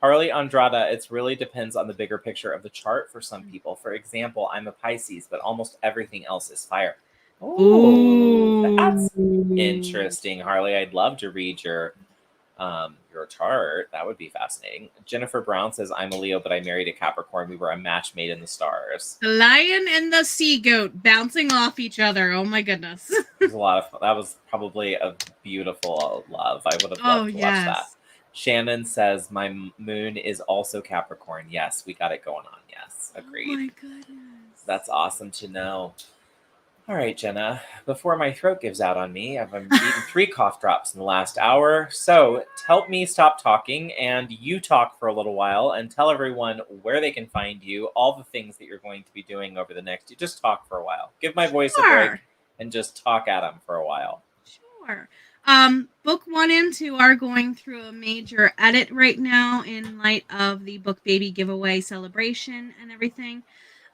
Harley Andrada, it really depends on the bigger picture of the chart for some people. For example, I'm a Pisces, but almost everything else is fire. Ooh, that's interesting, Harley. I'd love to read your chart. That would be fascinating. Jennifer Brown says, I'm a Leo, but I married a Capricorn. We were a match made in the stars. The lion and the sea goat bouncing off each other. Oh my goodness. It was a lot of fun. That was probably a beautiful love. I would have loved to watch that. Shannon says, my moon is also Capricorn. Yes, we got it going on. Yes, agreed. Oh my goodness. That's awesome to know. All right, Jenna, before my throat gives out on me, I've eaten 3 cough drops in the last hour. So help me stop talking and you talk for a little while and tell everyone where they can find you, all the things that you're going to be doing over the next. Just talk for a while. Give my voice a break and just talk at them for a while. Sure. Book 1 and 2 are going through a major edit right now in light of the Book Baby giveaway celebration and everything.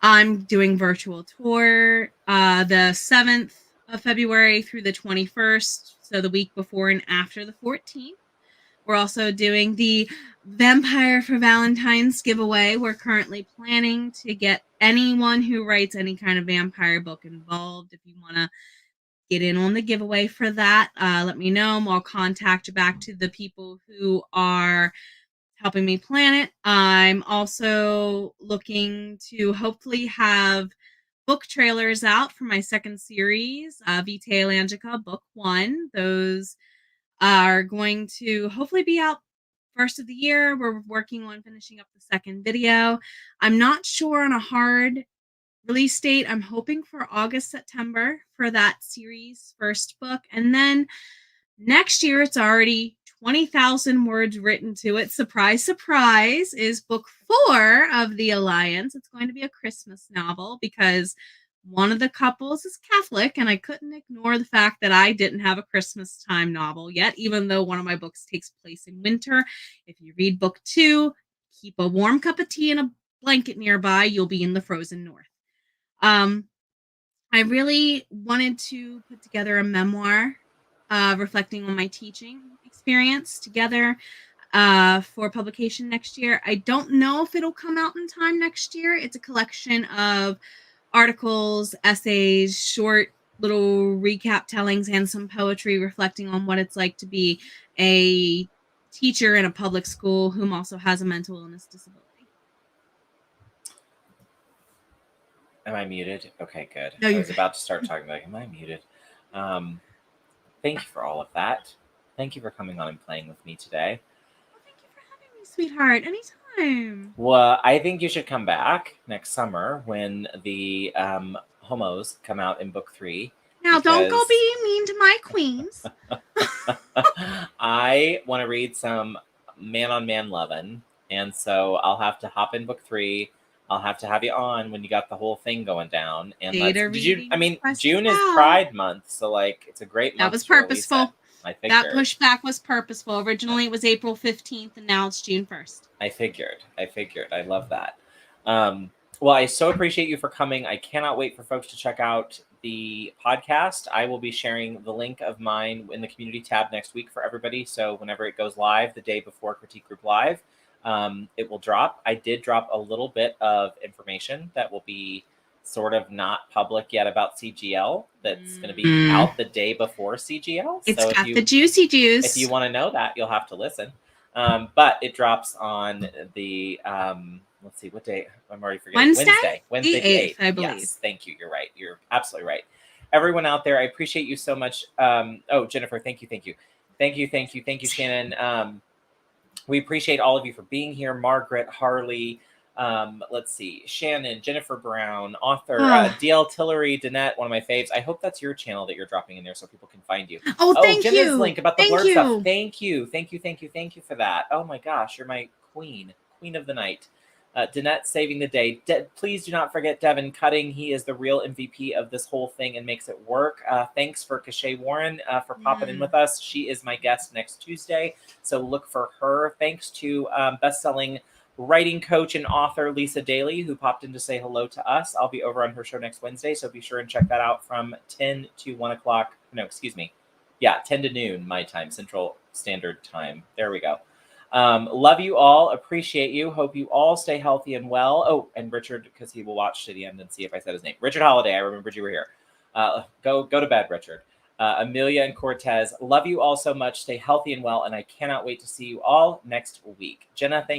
I'm doing virtual tour the 7th of February through the 21st, so the week before and after the 14th. We're also doing the Vampire for Valentine's giveaway. We're currently planning to get anyone who writes any kind of vampire book involved. If you want to get in on the giveaway for that, let me know. I'll contact back to the people who are helping me plan it. I'm also looking to hopefully have book trailers out for my second series, Vitae Elangica Book 1. Those are going to hopefully be out first of the year. We're working on finishing up the second video. I'm not sure on a hard release date. I'm hoping for August, September for that series first book. And then next year, it's already 20,000 words written to it. Surprise, surprise, is book 4 of the Alliance. It's going to be a Christmas novel because one of the couples is Catholic, and I couldn't ignore the fact that I didn't have a Christmas time novel yet, even though one of my books takes place in winter. If you read book 2, keep a warm cup of tea and a blanket nearby, you'll be in the frozen north. I really wanted to put together a memoir reflecting on my teaching experience together for publication next year. I don't know if it'll come out in time next year. It's a collection of articles, essays, short little recap tellings, and some poetry reflecting on what it's like to be a teacher in a public school whom also has a mental illness disability. Am I muted? Okay, good. No, I was about to start talking about, am I muted? Thank you for all of that. Thank you for coming on and playing with me today. Well, thank you for having me, sweetheart. Anytime. Well, I think you should come back next summer when the homos come out in book 3. Now, don't go being mean to my queens. I want to read some man-on-man lovin', and so I'll have to hop in book 3. I'll have to have you on when you got the whole thing going down. And June is Pride Month, so like it's a great month. That was purposeful. I figured. That pushback was purposeful. Originally it was April 15th and now it's June 1st. I figured. I love that. Well, I so appreciate you for coming. I cannot wait for folks to check out the podcast. I will be sharing the link of mine in the community tab next week for everybody. So whenever it goes live, the day before Critique Group Live, it will drop. I did drop a little bit of information that will be sort of not public yet about CGL. That's going to be out the day before CGL. It's so got the juicy juice. If you want to know that, you'll have to listen. But it drops on the, let's see, what day? I'm already forgetting. Wednesday the 8th, I believe. Yes, thank you. You're right. You're absolutely right. Everyone out there, I appreciate you so much. Oh, Jennifer, thank you. Thank you, Shannon. We appreciate all of you for being here. Margaret, Harley, let's see, Shannon, Jennifer Brown, author, DL Tillery, Danette, one of my faves. I hope that's your channel that you're dropping in there so people can find you. Thank Jenna's you. Link about the blurb stuff. Thank you for that. Oh my gosh, you're my queen of the night. Danette saving the day. Please do not forget Devin Cutting. He is the real MVP of this whole thing and makes it work. Thanks for Cachet Warren for popping in with us. She is my guest next Tuesday, so look for her. Thanks to best-selling writing coach and author Lisa Daly, who popped in to say hello to us. I'll be over on her show next Wednesday, so be sure and check that out from 10 to 1 o'clock. No, excuse me. Yeah, 10 to noon, my time, Central Standard Time. There we go. Love you all. Appreciate you. Hope you all stay healthy and well. Oh, and Richard, because he will watch to the end and see if I said his name. Richard Holiday, I remembered you were here. Go to bed, Richard. Amelia and Cortez, love you all so much. Stay healthy and well, and I cannot wait to see you all next week. Jenna, thank you.